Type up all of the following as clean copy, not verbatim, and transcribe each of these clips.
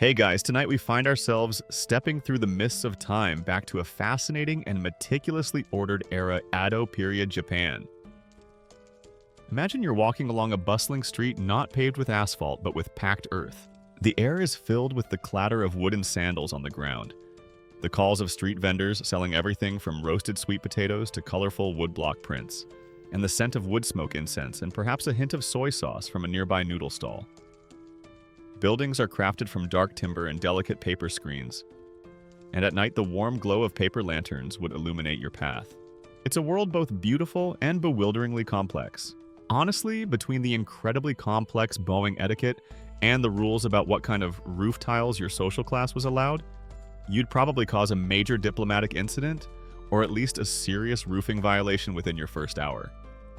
Hey guys, tonight we find ourselves stepping through the mists of time back to a fascinating and meticulously ordered era Edo-period Japan. Imagine you're walking along a bustling street not paved with asphalt but with packed earth. The air is filled with the clatter of wooden sandals on the ground, the calls of street vendors selling everything from roasted sweet potatoes to colorful woodblock prints, and the scent of wood smoke incense and perhaps a hint of soy sauce from a nearby noodle stall. Buildings are crafted from dark timber and delicate paper screens, and at night the warm glow of paper lanterns would illuminate your path. It's a world both beautiful and bewilderingly complex. Honestly, between the incredibly complex bowing etiquette and the rules about what kind of roof tiles your social class was allowed, you'd probably cause a major diplomatic incident, or at least a serious roofing violation within your first hour.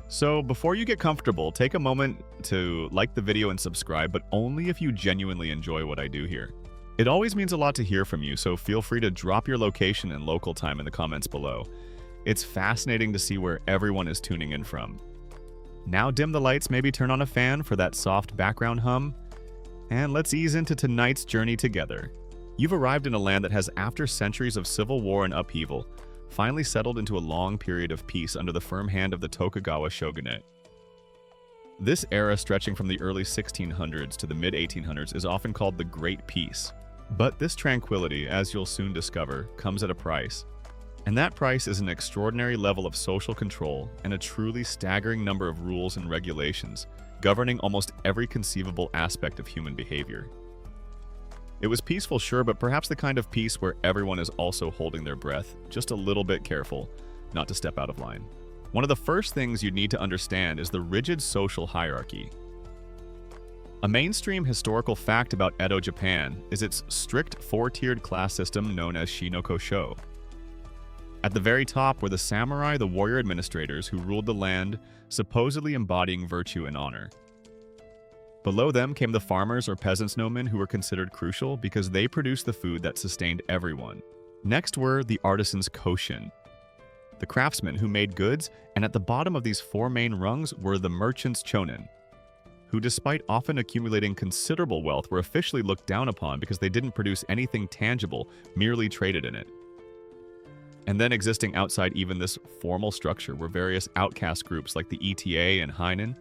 So before you get comfortable, take a moment to like the video and subscribe, but only if you genuinely enjoy what I do here. It always means a lot to hear from you, so feel free to drop your location and local time in the comments below. It's fascinating to see where everyone is tuning in from. Now dim the lights, maybe turn on a fan for that soft background hum, and let's ease into tonight's journey together. You've arrived in a land that has, after centuries of civil war and upheaval, finally settled into a long period of peace under the firm hand of the Tokugawa shogunate. This era, stretching from the early 1600s to the mid-1800s, is often called the Great Peace. But this tranquility, as you'll soon discover, comes at a price. And that price is an extraordinary level of social control and a truly staggering number of rules and regulations governing almost every conceivable aspect of human behavior. It was peaceful, sure, but perhaps the kind of peace where everyone is also holding their breath, just a little bit careful not to step out of line. One of the first things you'd need to understand is the rigid social hierarchy. A mainstream historical fact about Edo Japan is its strict four-tiered class system known as Shinoko-sho. At the very top were the samurai, the warrior administrators who ruled the land, supposedly embodying virtue and honor. Below them came the farmers or peasants nomen who were considered crucial because they produced the food that sustained everyone. Next were the artisans koshin, the craftsmen who made goods, and at the bottom of these four main rungs were the merchants chonin, who despite often accumulating considerable wealth were officially looked down upon because they didn't produce anything tangible, merely traded in it. And then existing outside even this formal structure were various outcast groups like the ETA and Heinen,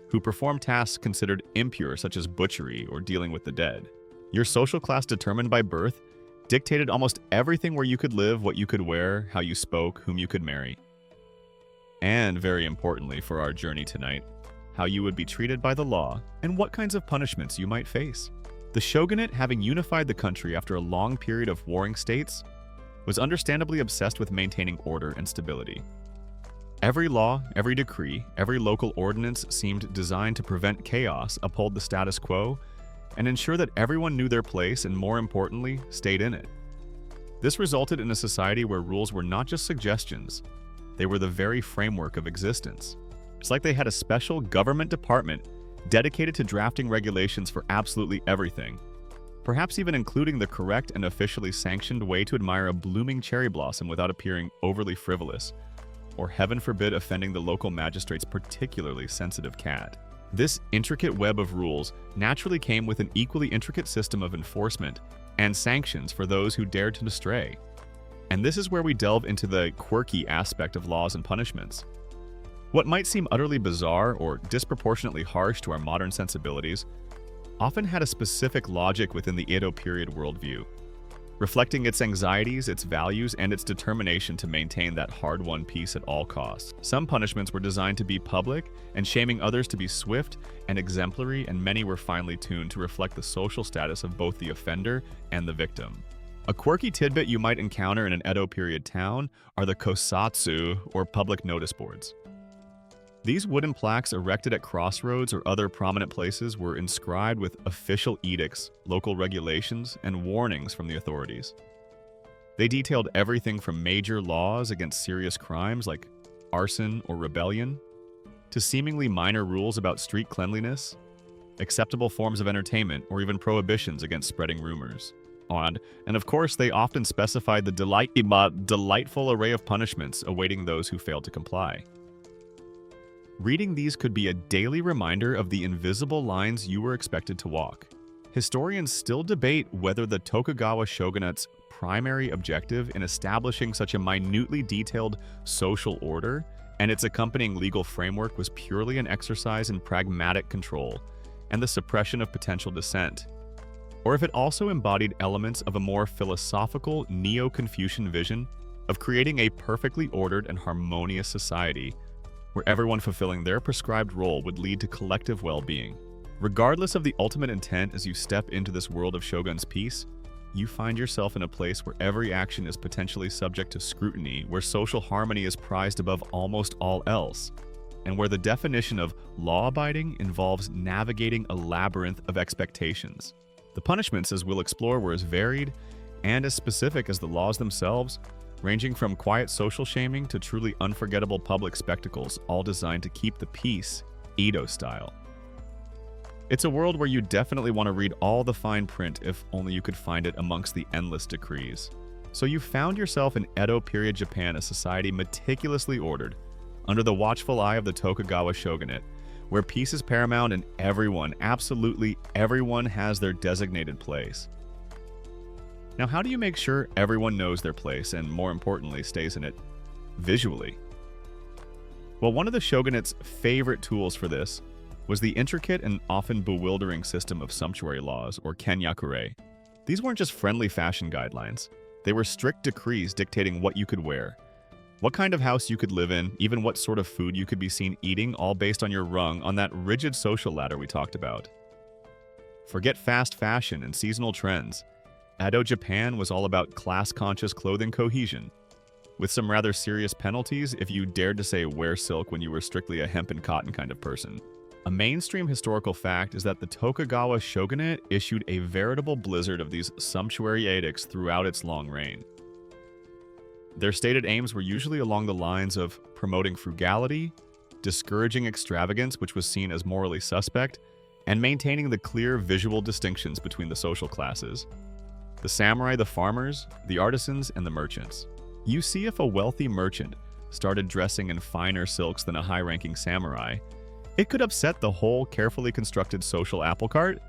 who perform tasks considered impure such as butchery or dealing with the dead. Your social class determined by birth dictated almost everything: where you could live, what you could wear, how you spoke, whom you could marry. And very importantly for our journey tonight, how you would be treated by the law and what kinds of punishments you might face. The shogunate, having unified the country after a long period of warring states, was understandably obsessed with maintaining order and stability. Every law, every decree, every local ordinance seemed designed to prevent chaos, uphold the status quo, and ensure that everyone knew their place and, more importantly, stayed in it. This resulted in a society where rules were not just suggestions, they were the very framework of existence. It's like they had a special government department dedicated to drafting regulations for absolutely everything, perhaps even including the correct and officially sanctioned way to admire a blooming cherry blossom without appearing overly frivolous, or heaven forbid offending the local magistrate's particularly sensitive cat. This intricate web of rules naturally came with an equally intricate system of enforcement and sanctions for those who dared to stray. And this is where we delve into the quirky aspect of laws and punishments. What might seem utterly bizarre or disproportionately harsh to our modern sensibilities often had a specific logic within the Edo period worldview, reflecting its anxieties, its values, and its determination to maintain that hard-won peace at all costs. Some punishments were designed to be public, and shaming others to be swift and exemplary, and many were finely tuned to reflect the social status of both the offender and the victim. A quirky tidbit you might encounter in an Edo period town are the kosatsu, or public notice boards. These wooden plaques erected at crossroads or other prominent places were inscribed with official edicts, local regulations, and warnings from the authorities. They detailed everything from major laws against serious crimes like arson or rebellion, to seemingly minor rules about street cleanliness, acceptable forms of entertainment, or even prohibitions against spreading rumors. And of course, they often specified the delightful array of punishments awaiting those who failed to comply. Reading these could be a daily reminder of the invisible lines you were expected to walk. Historians still debate whether the Tokugawa shogunate's primary objective in establishing such a minutely detailed social order and its accompanying legal framework was purely an exercise in pragmatic control and the suppression of potential dissent, or if it also embodied elements of a more philosophical Neo-Confucian vision of creating a perfectly ordered and harmonious society where everyone fulfilling their prescribed role would lead to collective well-being. Regardless of the ultimate intent as you step into this world of Shogun's peace, you find yourself in a place where every action is potentially subject to scrutiny, where social harmony is prized above almost all else, and where the definition of law-abiding involves navigating a labyrinth of expectations. The punishments, as we'll explore, were as varied and as specific as the laws themselves, ranging from quiet social shaming to truly unforgettable public spectacles, all designed to keep the peace Edo style. It's a world where you definitely want to read all the fine print if only you could find it amongst the endless decrees. So you found yourself in Edo-period Japan, a society meticulously ordered, under the watchful eye of the Tokugawa shogunate, where peace is paramount and everyone, absolutely everyone, has their designated place. Now, how do you make sure everyone knows their place and, more importantly, stays in it visually? Well, one of the shogunate's favorite tools for this was the intricate and often bewildering system of sumptuary laws, or kenyakurei. These weren't just friendly fashion guidelines. They were strict decrees dictating what you could wear, what kind of house you could live in, even what sort of food you could be seen eating, all based on your rung on that rigid social ladder we talked about. Forget fast fashion and seasonal trends. Edo Japan was all about class-conscious clothing cohesion, with some rather serious penalties if you dared to say wear silk when you were strictly a hemp and cotton kind of person. A mainstream historical fact is that the Tokugawa shogunate issued a veritable blizzard of these sumptuary edicts throughout its long reign. Their stated aims were usually along the lines of promoting frugality, discouraging extravagance, which was seen as morally suspect, and maintaining the clear visual distinctions between the social classes: the samurai, the farmers, the artisans, and the merchants. You see, if a wealthy merchant started dressing in finer silks than a high-ranking samurai, it could upset the whole carefully constructed social apple cart,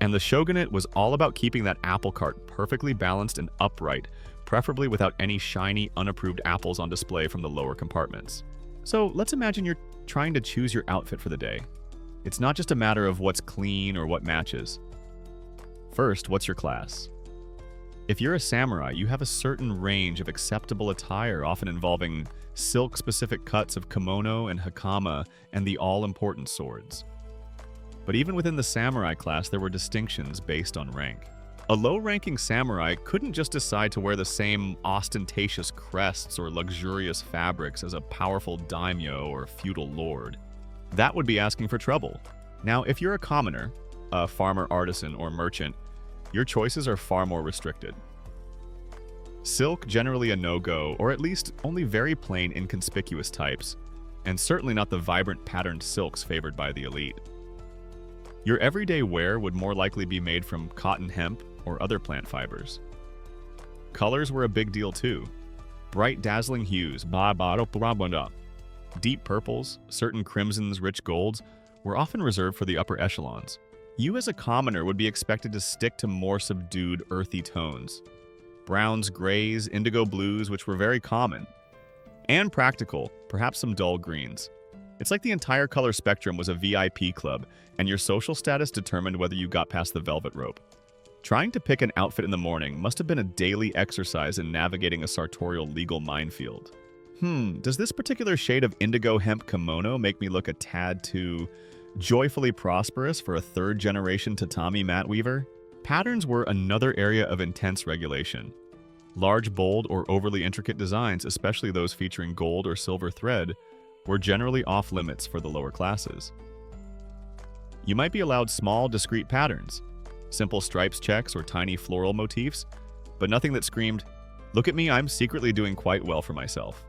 and the shogunate was all about keeping that apple cart perfectly balanced and upright, preferably without any shiny, unapproved apples on display from the lower compartments. So let's imagine you're trying to choose your outfit for the day. It's not just a matter of what's clean or what matches. First, what's your class? If you're a samurai, you have a certain range of acceptable attire, often involving silk-specific cuts of kimono and hakama and the all-important swords. But even within the samurai class, there were distinctions based on rank. A low-ranking samurai couldn't just decide to wear the same ostentatious crests or luxurious fabrics as a powerful daimyo or feudal lord. That would be asking for trouble. Now, if you're a commoner, a farmer, artisan, or merchant, your choices are far more restricted. Silk, generally a no-go, or at least only very plain, inconspicuous types, and certainly not the vibrant patterned silks favored by the elite. Your everyday wear would more likely be made from cotton, hemp, or other plant fibers. Colors were a big deal too. Bright, dazzling hues, deep purples, certain crimsons, rich golds, were often reserved for the upper echelons. You as a commoner would be expected to stick to more subdued, earthy tones. Browns, grays, indigo blues, which were very common. And practical, perhaps some dull greens. It's like the entire color spectrum was a VIP club, and your social status determined whether you got past the velvet rope. Trying to pick an outfit in the morning must have been a daily exercise in navigating a sartorial legal minefield. Does this particular shade of indigo hemp kimono make me look a tad too joyfully prosperous for a third-generation tatami mat weaver? Patterns were another area of intense regulation. Large, bold, or overly intricate designs, especially those featuring gold or silver thread, were generally off-limits for the lower classes. You might be allowed small, discrete patterns, simple stripes checks or tiny floral motifs, but nothing that screamed, "Look at me, I'm secretly doing quite well for myself."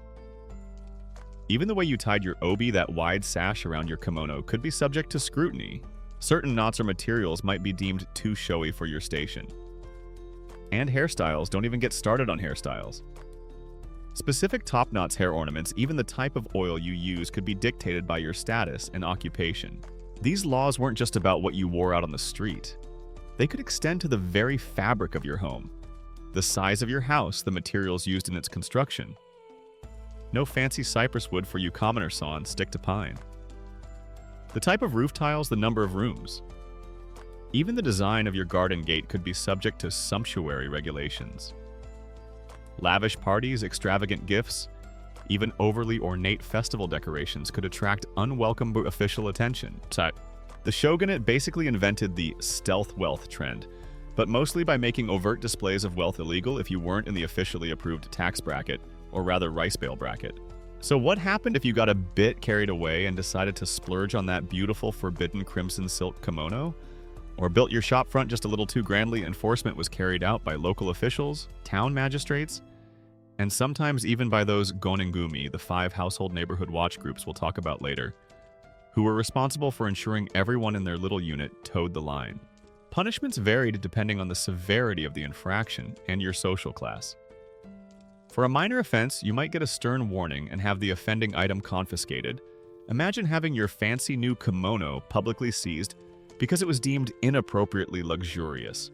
Even the way you tied your obi, that wide sash around your kimono, could be subject to scrutiny. Certain knots or materials might be deemed too showy for your station. And hairstyles, don't even get started on hairstyles. Specific top knots hair ornaments, even the type of oil you use, could be dictated by your status and occupation. These laws weren't just about what you wore out on the street. They could extend to the very fabric of your home, the size of your house, the materials used in its construction. No fancy cypress wood for you commoner sans, stick to pine. The type of roof tiles, the number of rooms. Even the design of your garden gate could be subject to sumptuary regulations. Lavish parties, extravagant gifts, even overly ornate festival decorations could attract unwelcome official attention. The shogunate basically invented the stealth wealth trend, but mostly by making overt displays of wealth illegal if you weren't in the officially approved tax bracket, or rather rice bale bracket. So what happened if you got a bit carried away and decided to splurge on that beautiful forbidden crimson silk kimono? Or built your shop front just a little too grandly? Enforcement was carried out by local officials, town magistrates, and sometimes even by those Gonin-gumi, the 5 household neighborhood watch groups we'll talk about later, who were responsible for ensuring everyone in their little unit towed the line. Punishments varied depending on the severity of the infraction and your social class. For a minor offense, you might get a stern warning and have the offending item confiscated. Imagine having your fancy new kimono publicly seized because it was deemed inappropriately luxurious.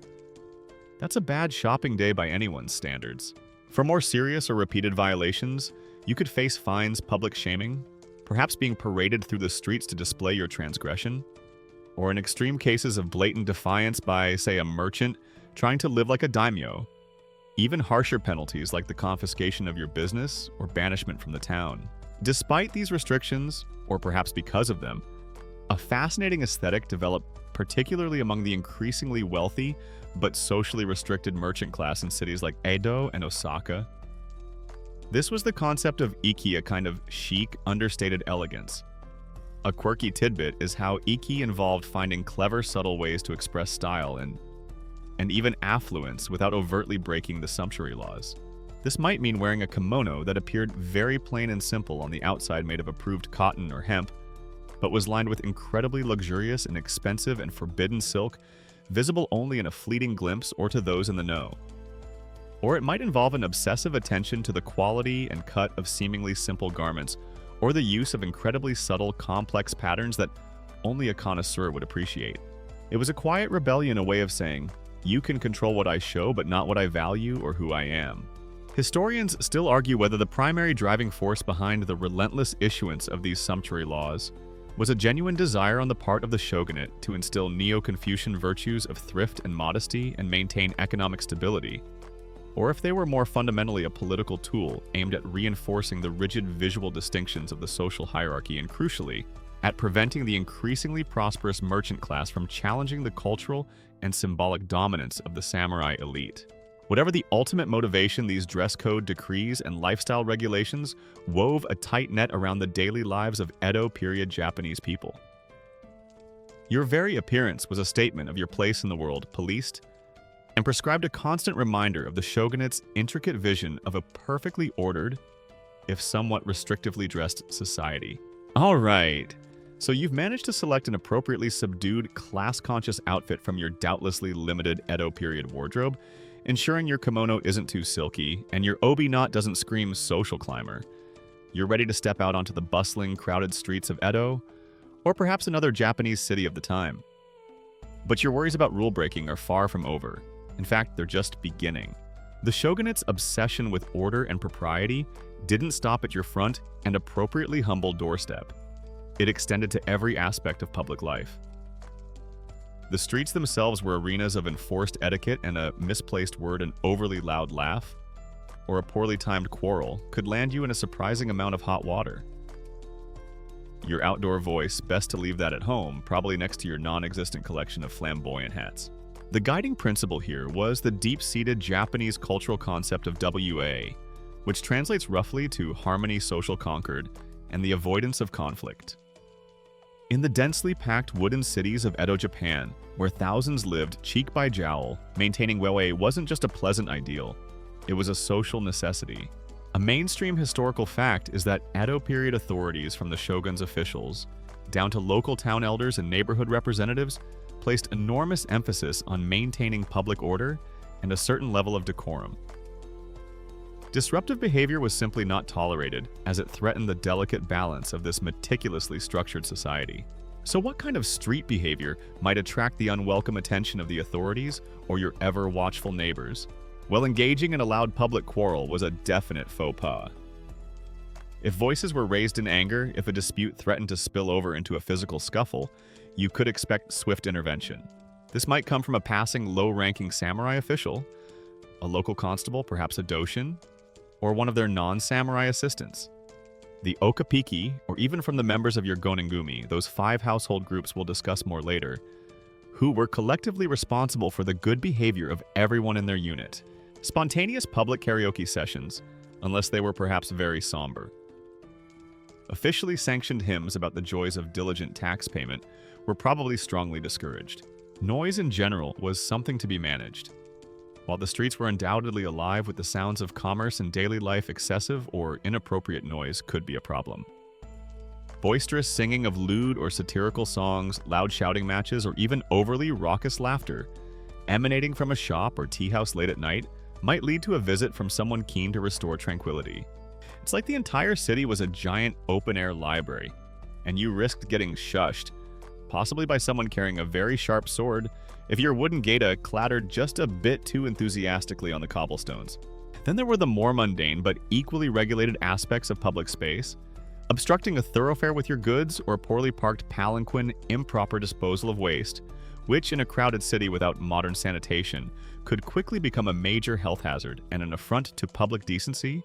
That's a bad shopping day by anyone's standards. For more serious or repeated violations, you could face fines, public shaming, perhaps being paraded through the streets to display your transgression, or in extreme cases of blatant defiance by, say, a merchant trying to live like a daimyo, even harsher penalties like the confiscation of your business or banishment from the town. Despite these restrictions, or perhaps because of them, a fascinating aesthetic developed particularly among the increasingly wealthy but socially restricted merchant class in cities like Edo and Osaka. This was the concept of iki, a kind of chic, understated elegance. A quirky tidbit is how iki involved finding clever, subtle ways to express style and even affluence without overtly breaking the sumptuary laws. This might mean wearing a kimono that appeared very plain and simple on the outside, made of approved cotton or hemp, but was lined with incredibly luxurious and expensive and forbidden silk, visible only in a fleeting glimpse or to those in the know. Or it might involve an obsessive attention to the quality and cut of seemingly simple garments, or the use of incredibly subtle, complex patterns that only a connoisseur would appreciate. It was a quiet rebellion, a way of saying, you can control what I show, but not what I value or who I am. Historians still argue whether the primary driving force behind the relentless issuance of these sumptuary laws was a genuine desire on the part of the shogunate to instill Neo-Confucian virtues of thrift and modesty and maintain economic stability, or if they were more fundamentally a political tool aimed at reinforcing the rigid visual distinctions of the social hierarchy and, crucially, at preventing the increasingly prosperous merchant class from challenging the cultural and symbolic dominance of the samurai elite. Whatever the ultimate motivation, these dress code decrees and lifestyle regulations wove a tight net around the daily lives of Edo-period Japanese people. Your very appearance was a statement of your place in the world, policed, and prescribed a constant reminder of the shogunate's intricate vision of a perfectly ordered, if somewhat restrictively dressed society. All right, so you've managed to select an appropriately subdued, class-conscious outfit from your doubtlessly limited Edo-period wardrobe, ensuring your kimono isn't too silky and your obi knot doesn't scream social climber. You're ready to step out onto the bustling, crowded streets of Edo, or perhaps another Japanese city of the time. But your worries about rule breaking are far from over. In fact, they're just beginning. The shogunate's obsession with order and propriety didn't stop at your front and appropriately humble doorstep. It extended to every aspect of public life. The streets themselves were arenas of enforced etiquette, and a misplaced word, an overly loud laugh, or a poorly timed quarrel could land you in a surprising amount of hot water. Your outdoor voice, best to leave that at home, probably next to your non-existent collection of flamboyant hats. The guiding principle here was the deep-seated Japanese cultural concept of WA, which translates roughly to harmony social concord and the avoidance of conflict. In the densely packed wooden cities of Edo, Japan, where thousands lived cheek by jowl, maintaining WA wasn't just a pleasant ideal, it was a social necessity. A mainstream historical fact is that Edo-period authorities, from the shogun's officials down to local town elders and neighborhood representatives, placed enormous emphasis on maintaining public order and a certain level of decorum. Disruptive behavior was simply not tolerated, as it threatened the delicate balance of this meticulously structured society. So what kind of street behavior might attract the unwelcome attention of the authorities or your ever-watchful neighbors? Well, engaging in a loud public quarrel was a definite faux pas. If voices were raised in anger, if a dispute threatened to spill over into a physical scuffle, you could expect swift intervention. This might come from a passing low-ranking samurai official, a local constable, perhaps a doshin, or one of their non-samurai assistants. The okapiki, or even from the members of your Gonin-gumi, those 5 household groups we'll discuss more later, who were collectively responsible for the good behavior of everyone in their unit. Spontaneous public karaoke sessions, unless they were perhaps very somber. Officially sanctioned hymns about the joys of diligent tax payment were probably strongly discouraged. Noise in general was something to be managed. While the streets were undoubtedly alive with the sounds of commerce and daily life, excessive or inappropriate noise could be a problem. Boisterous singing of lewd or satirical songs, loud shouting matches, or even overly raucous laughter emanating from a shop or tea house late at night might lead to a visit from someone keen to restore tranquility. It's like the entire city was a giant open-air library, and you risked getting shushed, possibly by someone carrying a very sharp sword, if your wooden gaita clattered just a bit too enthusiastically on the cobblestones. Then there were the more mundane but equally regulated aspects of public space. Obstructing a thoroughfare with your goods or poorly parked palanquin, improper disposal of waste, which in a crowded city without modern sanitation could quickly become a major health hazard and an affront to public decency,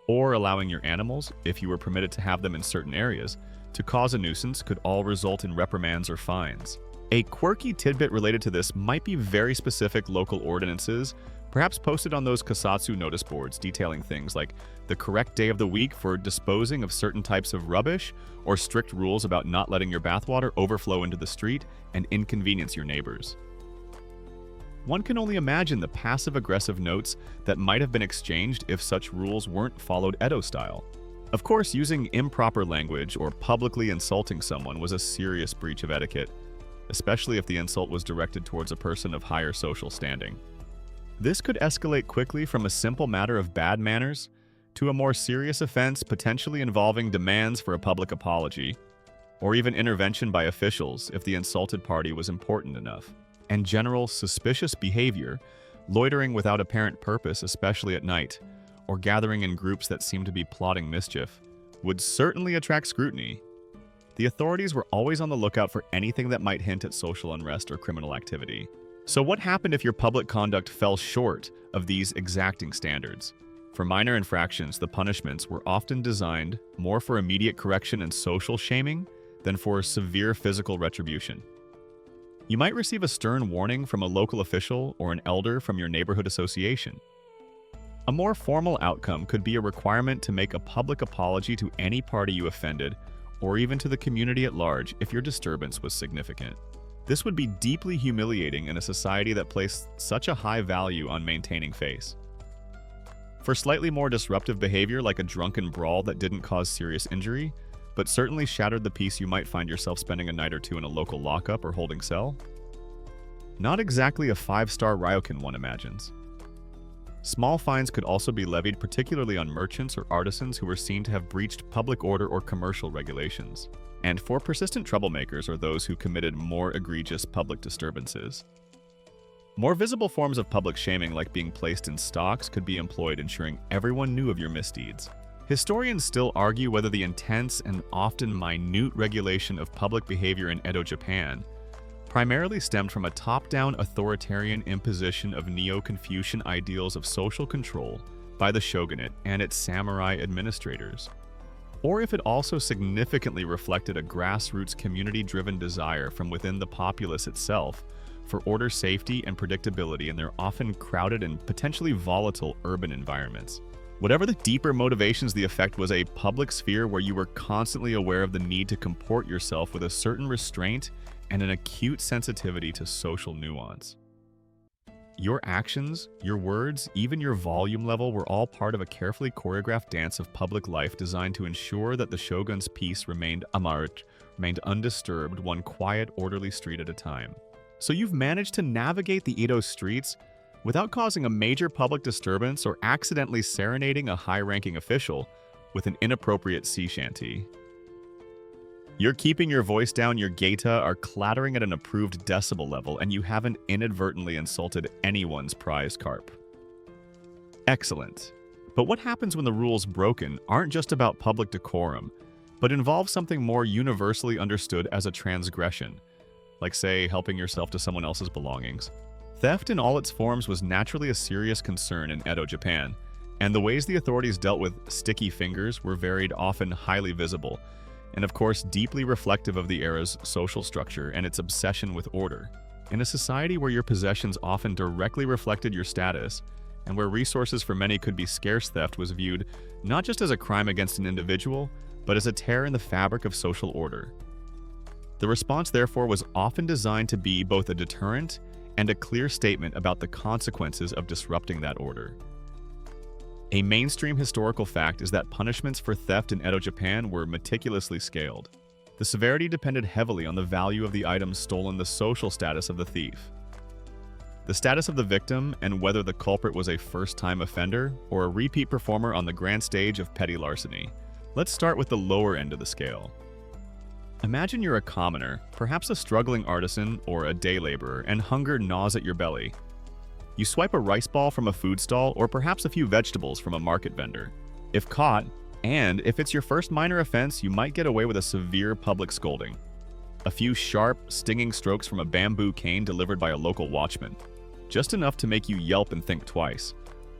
or allowing your animals, if you were permitted to have them in certain areas, to cause a nuisance could all result in reprimands or fines. A quirky tidbit related to this might be very specific local ordinances, perhaps posted on those kasatsu notice boards detailing things like the correct day of the week for disposing of certain types of rubbish, or strict rules about not letting your bathwater overflow into the street and inconvenience your neighbors. One can only imagine the passive-aggressive notes that might have been exchanged if such rules weren't followed Edo style. Of course, using improper language or publicly insulting someone was a serious breach of etiquette, especially if the insult was directed towards a person of higher social standing. This could escalate quickly from a simple matter of bad manners to a more serious offense potentially involving demands for a public apology, or even intervention by officials if the insulted party was important enough. And general suspicious behavior, loitering without apparent purpose, especially at night, or gathering in groups that seem to be plotting mischief, would certainly attract scrutiny. The authorities were always on the lookout for anything that might hint at social unrest or criminal activity. So what happened if your public conduct fell short of these exacting standards? For minor infractions, the punishments were often designed more for immediate correction and social shaming than for severe physical retribution. You might receive a stern warning from a local official or an elder from your neighborhood association. A more formal outcome could be a requirement to make a public apology to any party you offended, or even to the community at large if your disturbance was significant. This would be deeply humiliating in a society that placed such a high value on maintaining face. For slightly more disruptive behavior like a drunken brawl that didn't cause serious injury, but certainly shattered the peace, you might find yourself spending a night or two in a local lockup or holding cell. Not exactly a 5-star ryokan, one imagines. Small fines could also be levied, particularly on merchants or artisans who were seen to have breached public order or commercial regulations, and for persistent troublemakers or those who committed more egregious public disturbances. More visible forms of public shaming, like being placed in stocks, could be employed, ensuring everyone knew of your misdeeds. Historians still argue whether the intense and often minute regulation of public behavior in Edo Japan primarily stemmed from a top-down authoritarian imposition of Neo-Confucian ideals of social control by the shogunate and its samurai administrators, or if it also significantly reflected a grassroots community-driven desire from within the populace itself for order, safety, and predictability in their often crowded and potentially volatile urban environments. Whatever the deeper motivations, the effect was a public sphere where you were constantly aware of the need to comport yourself with a certain restraint and an acute sensitivity to social nuance. Your actions, your words, even your volume level were all part of a carefully choreographed dance of public life designed to ensure that the shogun's peace remained undisturbed, one quiet, orderly street at a time. So you've managed to navigate the Edo streets without causing a major public disturbance or accidentally serenading a high-ranking official with an inappropriate sea shanty. You're keeping your voice down, your geita are clattering at an approved decibel level, and you haven't inadvertently insulted anyone's prize carp. Excellent. But what happens when the rules broken aren't just about public decorum, but involve something more universally understood as a transgression, like, say, helping yourself to someone else's belongings? Theft in all its forms was naturally a serious concern in Edo Japan, and the ways the authorities dealt with sticky fingers were varied, often highly visible, and of course deeply reflective of the era's social structure and its obsession with order. In a society where your possessions often directly reflected your status, and where resources for many could be scarce, theft was viewed not just as a crime against an individual, but as a tear in the fabric of social order. The response, therefore, was often designed to be both a deterrent and a clear statement about the consequences of disrupting that order. A mainstream historical fact is that punishments for theft in Edo Japan were meticulously scaled. The severity depended heavily on the value of the items stolen, the social status of the thief, the status of the victim, and whether the culprit was a first-time offender or a repeat performer on the grand stage of petty larceny. Let's start with the lower end of the scale. Imagine you're a commoner, perhaps a struggling artisan or a day laborer, and hunger gnaws at your belly. You swipe a rice ball from a food stall or perhaps a few vegetables from a market vendor. If caught, and if it's your first minor offense, you might get away with a severe public scolding. A few sharp, stinging strokes from a bamboo cane delivered by a local watchman. Just enough to make you yelp and think twice.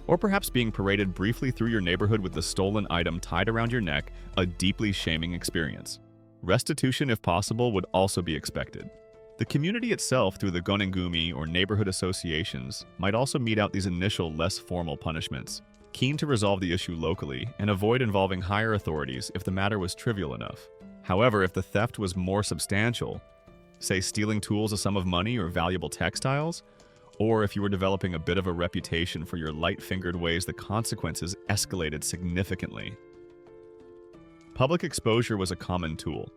Or perhaps being paraded briefly through your neighborhood with the stolen item tied around your neck, a deeply shaming experience. Restitution, if possible, would also be expected. The community itself, through the Gonin-gumi or neighborhood associations, might also mete out these initial, less formal punishments, keen to resolve the issue locally and avoid involving higher authorities if the matter was trivial enough. However, if the theft was more substantial, say stealing tools, a sum of money, or valuable textiles, or if you were developing a bit of a reputation for your light-fingered ways, the consequences escalated significantly. Public exposure was a common tool.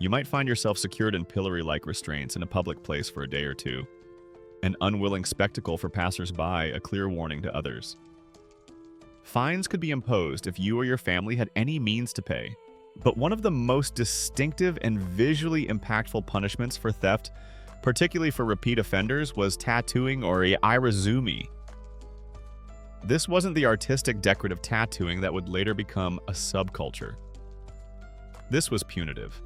You might find yourself secured in pillory-like restraints in a public place for a day or two. An unwilling spectacle for passers-by, a clear warning to others. Fines could be imposed if you or your family had any means to pay. But one of the most distinctive and visually impactful punishments for theft, particularly for repeat offenders, was tattooing, or a irazumi. This wasn't the artistic decorative tattooing that would later become a subculture. This was punitive.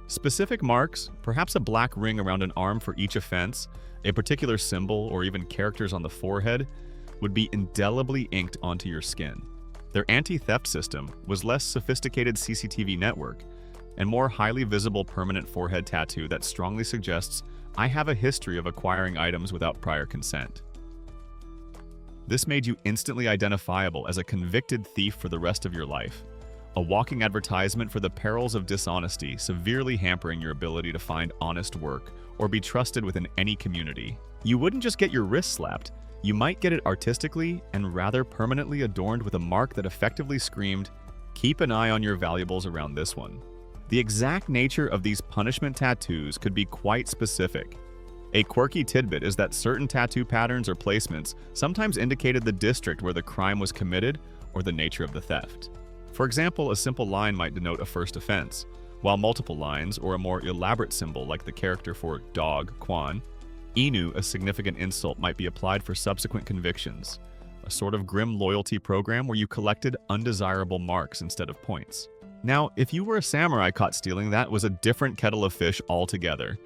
Specific marks, perhaps a black ring around an arm for each offense, a particular symbol, or even characters on the forehead, would be indelibly inked onto your skin. Their anti-theft system was less sophisticated CCTV network and more highly visible permanent forehead tattoo that strongly suggests, I have a history of acquiring items without prior consent. This made you instantly identifiable as a convicted thief for the rest of your life, a walking advertisement for the perils of dishonesty, severely hampering your ability to find honest work or be trusted within any community. You wouldn't just get your wrist slapped, you might get it artistically and rather permanently adorned with a mark that effectively screamed, keep an eye on your valuables around this one. The exact nature of these punishment tattoos could be quite specific. A quirky tidbit is that certain tattoo patterns or placements sometimes indicated the district where the crime was committed or the nature of the theft. For example, a simple line might denote a first offense, while multiple lines or a more elaborate symbol like the character for dog, kwan, inu, a significant insult, might be applied for subsequent convictions, a sort of grim loyalty program where you collected undesirable marks instead of points. Now, if you were a samurai caught stealing, that was a different kettle of fish altogether.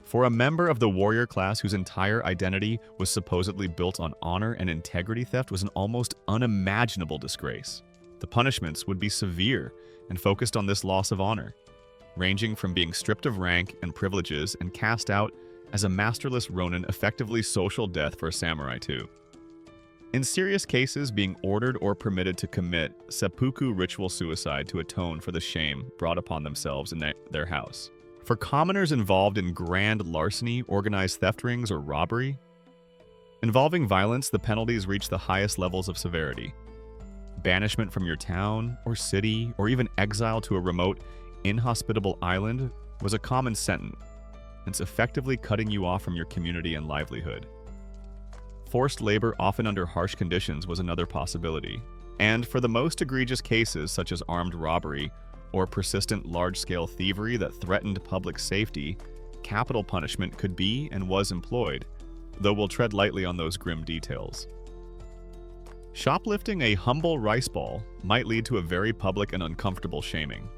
For a member of the warrior class whose entire identity was supposedly built on honor and integrity, theft was an almost unimaginable disgrace. The punishments would be severe and focused on this loss of honor, ranging from being stripped of rank and privileges and cast out as a masterless ronin, effectively social death for a samurai too. In serious cases, being ordered or permitted to commit seppuku ritual suicide to atone for the shame brought upon themselves in their house. For commoners involved in grand larceny, organized theft rings, or robbery, involving violence, the penalties reach the highest levels of severity. Banishment from your town or city, or even exile to a remote, inhospitable island was a common sentence, effectively cutting you off from your community and livelihood. Forced labor, often under harsh conditions, was another possibility. And for the most egregious cases, such as armed robbery or persistent large-scale thievery that threatened public safety, capital punishment could be and was employed, though we'll tread lightly on those grim details. Shoplifting a humble rice ball might lead to a very public and uncomfortable shaming.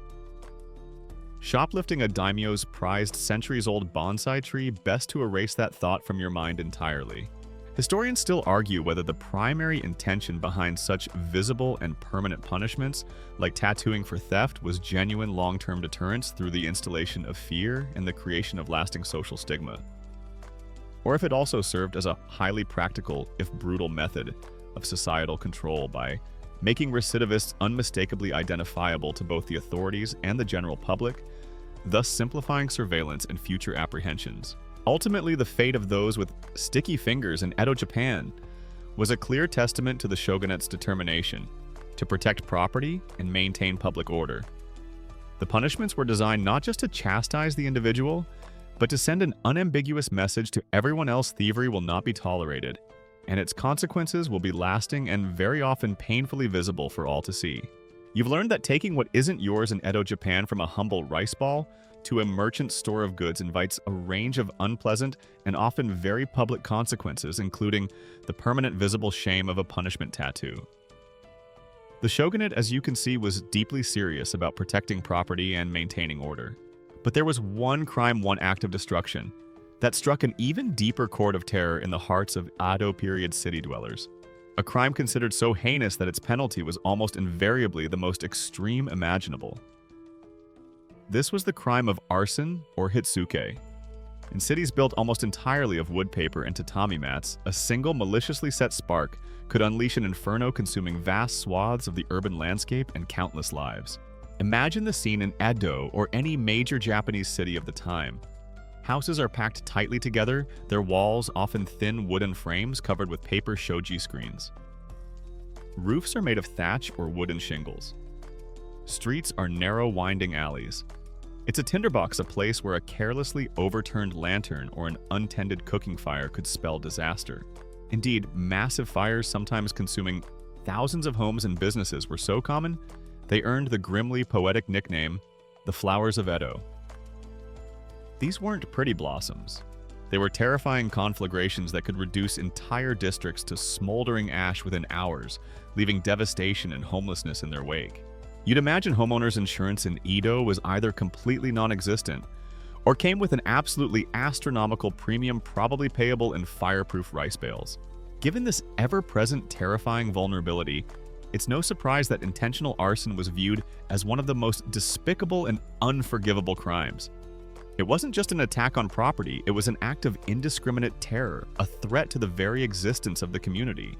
Shoplifting a daimyo's prized centuries-old bonsai tree, best to erase that thought from your mind entirely. Historians still argue whether the primary intention behind such visible and permanent punishments, like tattooing for theft, was genuine long-term deterrence through the installation of fear and the creation of lasting social stigma, or if it also served as a highly practical, if brutal, method of societal control by making recidivists unmistakably identifiable to both the authorities and the general public, thus simplifying surveillance and future apprehensions. Ultimately, the fate of those with sticky fingers in Edo, Japan, was a clear testament to the shogunate's determination to protect property and maintain public order. The punishments were designed not just to chastise the individual, but to send an unambiguous message to everyone else: thievery will not be tolerated, and its consequences will be lasting and very often painfully visible for all to see. You've learned that taking what isn't yours in Edo, Japan, from a humble rice ball to a merchant's store of goods invites a range of unpleasant and often very public consequences, including the permanent visible shame of a punishment tattoo. The shogunate, as you can see, was deeply serious about protecting property and maintaining order. But there was one crime, one act of destruction, that struck an even deeper chord of terror in the hearts of Edo-period city dwellers. A crime considered so heinous that its penalty was almost invariably the most extreme imaginable. This was the crime of arson, or hitsuke. In cities built almost entirely of wood paper and tatami mats, a single maliciously set spark could unleash an inferno consuming vast swaths of the urban landscape and countless lives. Imagine the scene in Edo or any major Japanese city of the time. Houses are packed tightly together, their walls often thin wooden frames covered with paper shoji screens. Roofs are made of thatch or wooden shingles. Streets are narrow, winding alleys. It's a tinderbox, a place where a carelessly overturned lantern or an untended cooking fire could spell disaster. Indeed, massive fires, sometimes consuming thousands of homes and businesses, were so common, they earned the grimly poetic nickname, the Flowers of Edo. These weren't pretty blossoms. They were terrifying conflagrations that could reduce entire districts to smoldering ash within hours, leaving devastation and homelessness in their wake. You'd imagine homeowners' insurance in Edo was either completely non-existent or came with an absolutely astronomical premium, probably payable in fireproof rice bales. Given this ever-present terrifying vulnerability, it's no surprise that intentional arson was viewed as one of the most despicable and unforgivable crimes. It wasn't just an attack on property, it was an act of indiscriminate terror, a threat to the very existence of the community.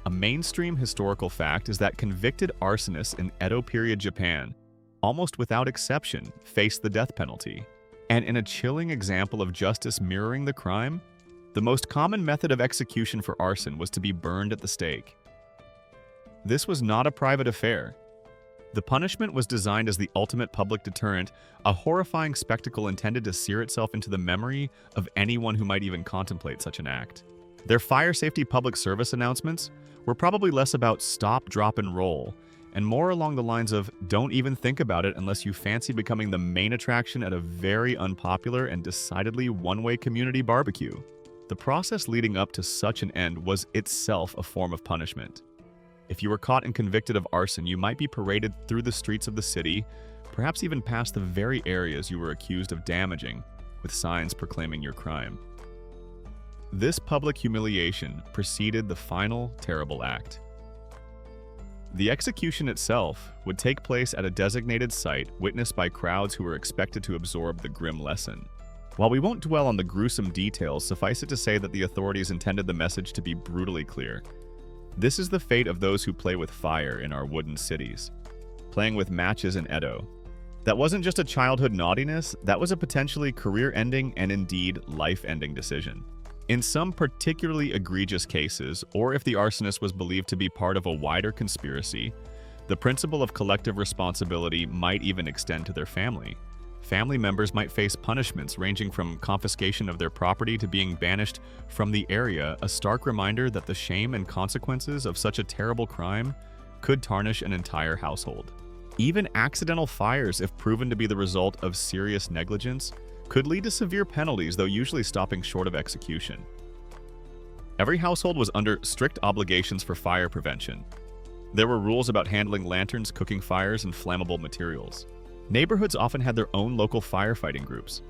A mainstream historical fact is that convicted arsonists in Edo-period Japan, almost without exception, faced the death penalty. And in a chilling example of justice mirroring the crime, the most common method of execution for arson was to be burned at the stake. This was not a private affair. The punishment was designed as the ultimate public deterrent, a horrifying spectacle intended to sear itself into the memory of anyone who might even contemplate such an act. Their fire safety public service announcements were probably less about stop, drop, and roll, and more along the lines of don't even think about it unless you fancy becoming the main attraction at a very unpopular and decidedly one-way community barbecue. The process leading up to such an end was itself a form of punishment. If you were caught and convicted of arson, you might be paraded through the streets of the city, perhaps even past the very areas you were accused of damaging, with signs proclaiming your crime. This public humiliation preceded the final terrible act. The execution itself would take place at a designated site witnessed by crowds who were expected to absorb the grim lesson. While we won't dwell on the gruesome details, suffice it to say that the authorities intended the message to be brutally clear. This is the fate of those who play with fire in our wooden cities. Playing with matches in Edo. That wasn't just a childhood naughtiness, that was a potentially career-ending and indeed life-ending decision. In some particularly egregious cases, or if the arsonist was believed to be part of a wider conspiracy, the principle of collective responsibility might even extend to their family. Family members might face punishments ranging from confiscation of their property to being banished from the area, a stark reminder that the shame and consequences of such a terrible crime could tarnish an entire household. Even accidental fires, if proven to be the result of serious negligence, could lead to severe penalties, though usually stopping short of execution. Every household was under strict obligations for fire prevention. There were rules about handling lanterns, cooking fires, and flammable materials. Neighborhoods often had their own local firefighting groups.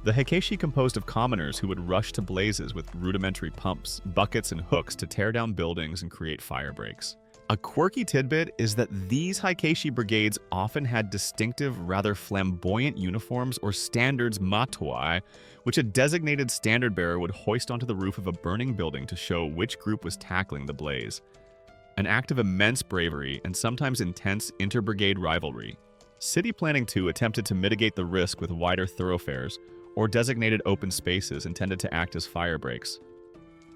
The heikeshi composed of commoners who would rush to blazes with rudimentary pumps, buckets, and hooks to tear down buildings and create fire breaks. A quirky tidbit is that these heikeshi brigades often had distinctive, rather flamboyant uniforms or standards matoi, which a designated standard bearer would hoist onto the roof of a burning building to show which group was tackling the blaze. An act of immense bravery and sometimes intense inter-brigade rivalry. City planning, too, attempted to mitigate the risk with wider thoroughfares or designated open spaces intended to act as fire breaks,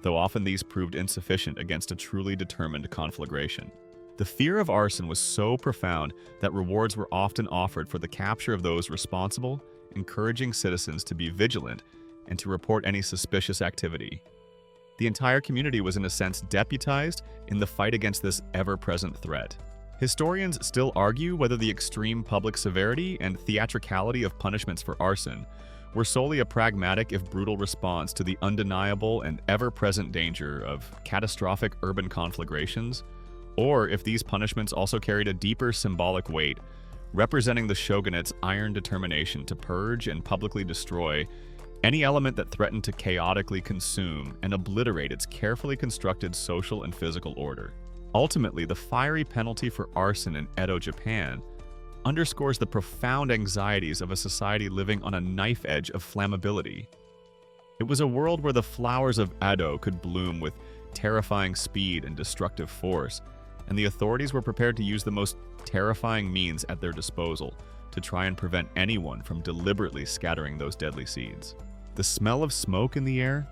though often these proved insufficient against a truly determined conflagration. The fear of arson was so profound that rewards were often offered for the capture of those responsible, encouraging citizens to be vigilant and to report any suspicious activity. The entire community was in a sense deputized in the fight against this ever-present threat. Historians still argue whether the extreme public severity and theatricality of punishments for arson were solely a pragmatic, if brutal, response to the undeniable and ever-present danger of catastrophic urban conflagrations, or if these punishments also carried a deeper symbolic weight, representing the shogunate's iron determination to purge and publicly destroy any element that threatened to chaotically consume and obliterate its carefully constructed social and physical order. Ultimately, the fiery penalty for arson in Edo, Japan, underscores the profound anxieties of a society living on a knife edge of flammability. It was a world where the flowers of Edo could bloom with terrifying speed and destructive force, and the authorities were prepared to use the most terrifying means at their disposal to try and prevent anyone from deliberately scattering those deadly seeds. The smell of smoke in the air,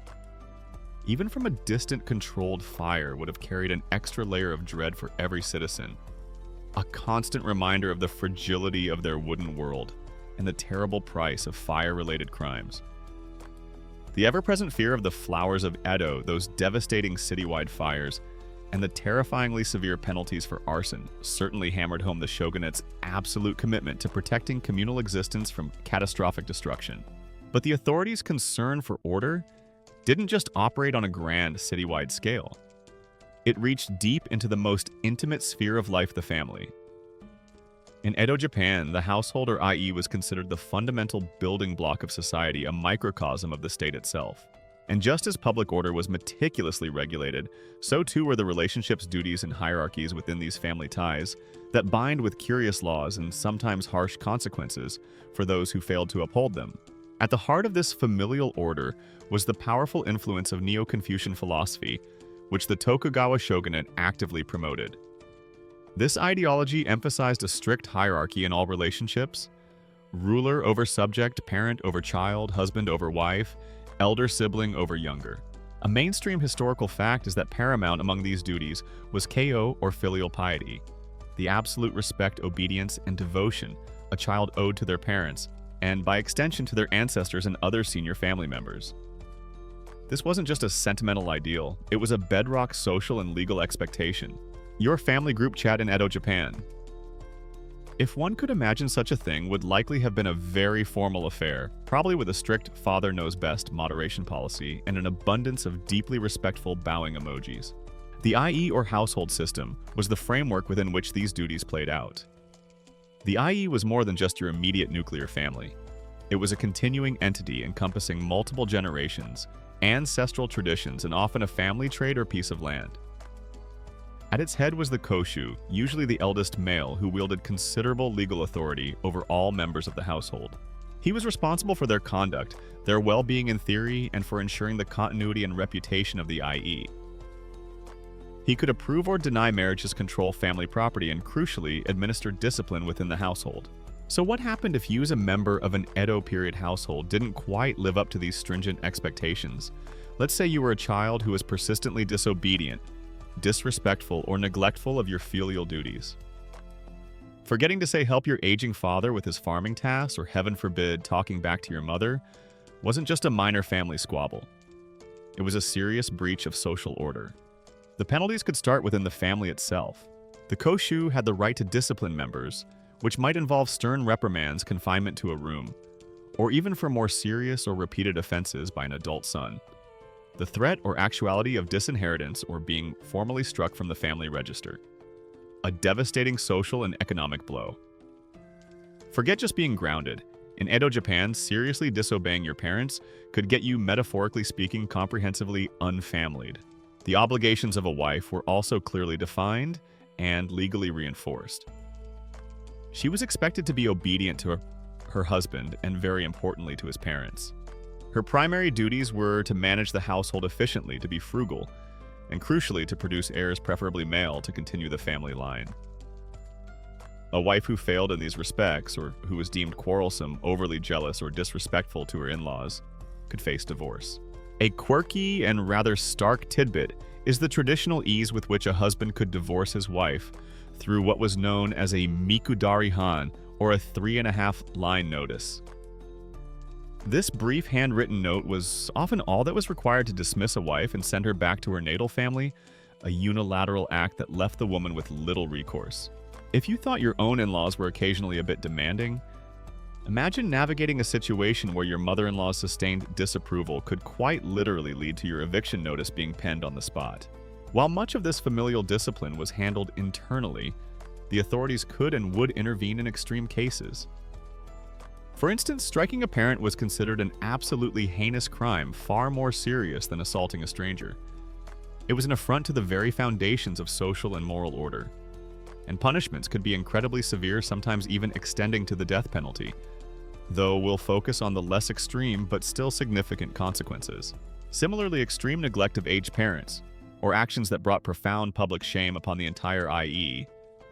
even from a distant controlled fire, would have carried an extra layer of dread for every citizen, a constant reminder of the fragility of their wooden world and the terrible price of fire-related crimes. The ever-present fear of the flowers of Edo, those devastating citywide fires, and the terrifyingly severe penalties for arson certainly hammered home the shogunate's absolute commitment to protecting communal existence from catastrophic destruction. But the authorities' concern for order didn't just operate on a grand citywide scale. It reached deep into the most intimate sphere of life, the family. In Edo, Japan, the household, or i.e., was considered the fundamental building block of society, a microcosm of the state itself. And just as public order was meticulously regulated, so too were the relationships, duties, and hierarchies within these family ties that bind with curious laws and sometimes harsh consequences for those who failed to uphold them. At the heart of this familial order was the powerful influence of Neo-Confucian philosophy, which the Tokugawa shogunate actively promoted. This ideology emphasized a strict hierarchy in all relationships: ruler over subject, parent over child, husband over wife, elder sibling over younger. A mainstream historical fact is that paramount among these duties was keiyo, or filial piety, the absolute respect, obedience, and devotion a child owed to their parents, and by extension to their ancestors and other senior family members. This wasn't just a sentimental ideal, it was a bedrock social and legal expectation. Your family group chat in Edo, Japan. If one could imagine, such a thing would likely have been a very formal affair, probably with a strict father knows best moderation policy and an abundance of deeply respectful bowing emojis. The IE, or household system, was the framework within which these duties played out. The IE was more than just your immediate nuclear family. It was a continuing entity encompassing multiple generations, ancestral traditions, and often a family trait or piece of land. At its head was the koshu, usually the eldest male, who wielded considerable legal authority over all members of the household. He was responsible for their conduct, their well-being in theory, and for ensuring the continuity and reputation of the IE. He could approve or deny marriages, control family property, and crucially, administer discipline within the household. So what happened if you as a member of an Edo-period household didn't quite live up to these stringent expectations? Let's say you were a child who was persistently disobedient, disrespectful, or neglectful of your filial duties. Forgetting to say help your aging father with his farming tasks, or heaven forbid, talking back to your mother, wasn't just a minor family squabble. It was a serious breach of social order. The penalties could start within the family itself. The koshu had the right to discipline members, which might involve stern reprimands, confinement to a room, or even for more serious or repeated offenses by an adult son. The threat or actuality of disinheritance or being formally struck from the family register. A devastating social and economic blow. Forget just being grounded. In Edo Japan, seriously disobeying your parents could get you, metaphorically speaking, comprehensively unfamilied. The obligations of a wife were also clearly defined and legally reinforced. She was expected to be obedient to her husband and, very importantly, to his parents. Her primary duties were to manage the household efficiently, to be frugal, and crucially to produce heirs, preferably male, to continue the family line. A wife who failed in these respects, or who was deemed quarrelsome, overly jealous, or disrespectful to her in-laws, could face divorce. A quirky and rather stark tidbit is the traditional ease with which a husband could divorce his wife through what was known as a mikudari-han, or a 3.5-line notice. This brief handwritten note was often all that was required to dismiss a wife and send her back to her natal family, a unilateral act that left the woman with little recourse. If you thought your own in-laws were occasionally a bit demanding, imagine navigating a situation where your mother-in-law's sustained disapproval could quite literally lead to your eviction notice being penned on the spot. While much of this familial discipline was handled internally, the authorities could and would intervene in extreme cases. For instance, striking a parent was considered an absolutely heinous crime, far more serious than assaulting a stranger. It was an affront to the very foundations of social and moral order. And punishments could be incredibly severe, sometimes even extending to the death penalty, though we'll focus on the less extreme but still significant consequences. Similarly, extreme neglect of aged parents, or actions that brought profound public shame upon the entire IE,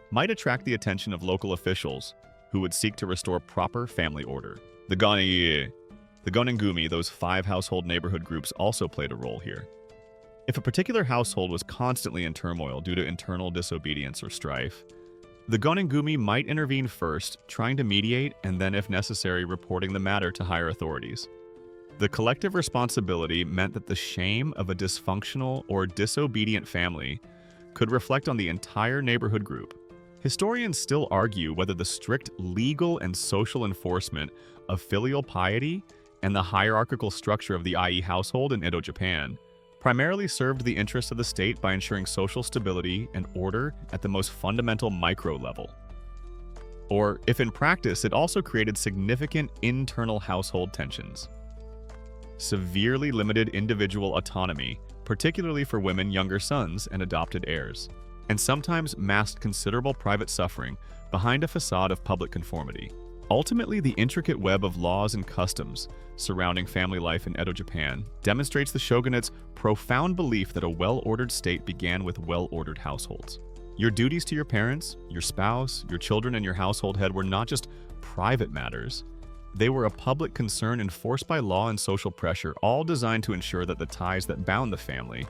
might attract the attention of local officials who would seek to restore proper family order. The Gonin-gumi, those 5 household neighborhood groups, also played a role here. If a particular household was constantly in turmoil due to internal disobedience or strife, the Gonin-gumi might intervene first, trying to mediate, and then, if necessary, reporting the matter to higher authorities. The collective responsibility meant that the shame of a dysfunctional or disobedient family could reflect on the entire neighborhood group. Historians still argue whether the strict legal and social enforcement of filial piety and the hierarchical structure of the IE household in Edo Japan primarily served the interests of the state by ensuring social stability and order at the most fundamental micro level. Or, if in practice, it also created significant internal household tensions. Severely limited individual autonomy, particularly for women, younger sons, and adopted heirs, and sometimes masked considerable private suffering behind a facade of public conformity. Ultimately, the intricate web of laws and customs surrounding family life in Edo Japan demonstrates the shogunate's profound belief that a well-ordered state began with well-ordered households. Your duties to your parents, your spouse, your children, and your household head were not just private matters. They were a public concern enforced by law and social pressure, all designed to ensure that the ties that bound the family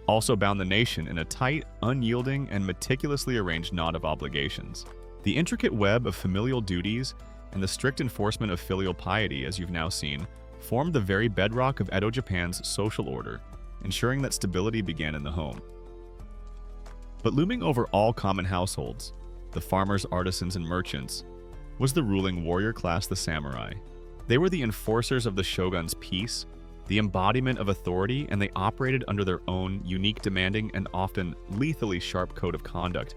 also bound the nation in a tight, unyielding, and meticulously arranged knot of obligations. The intricate web of familial duties and the strict enforcement of filial piety, as you've now seen, formed the very bedrock of Edo Japan's social order, ensuring that stability began in the home. But looming over all common households, the farmers, artisans, and merchants, was the ruling warrior class, the samurai. They were the enforcers of the shogun's peace, the embodiment of authority, and they operated under their own unique, demanding, and often lethally sharp code of conduct,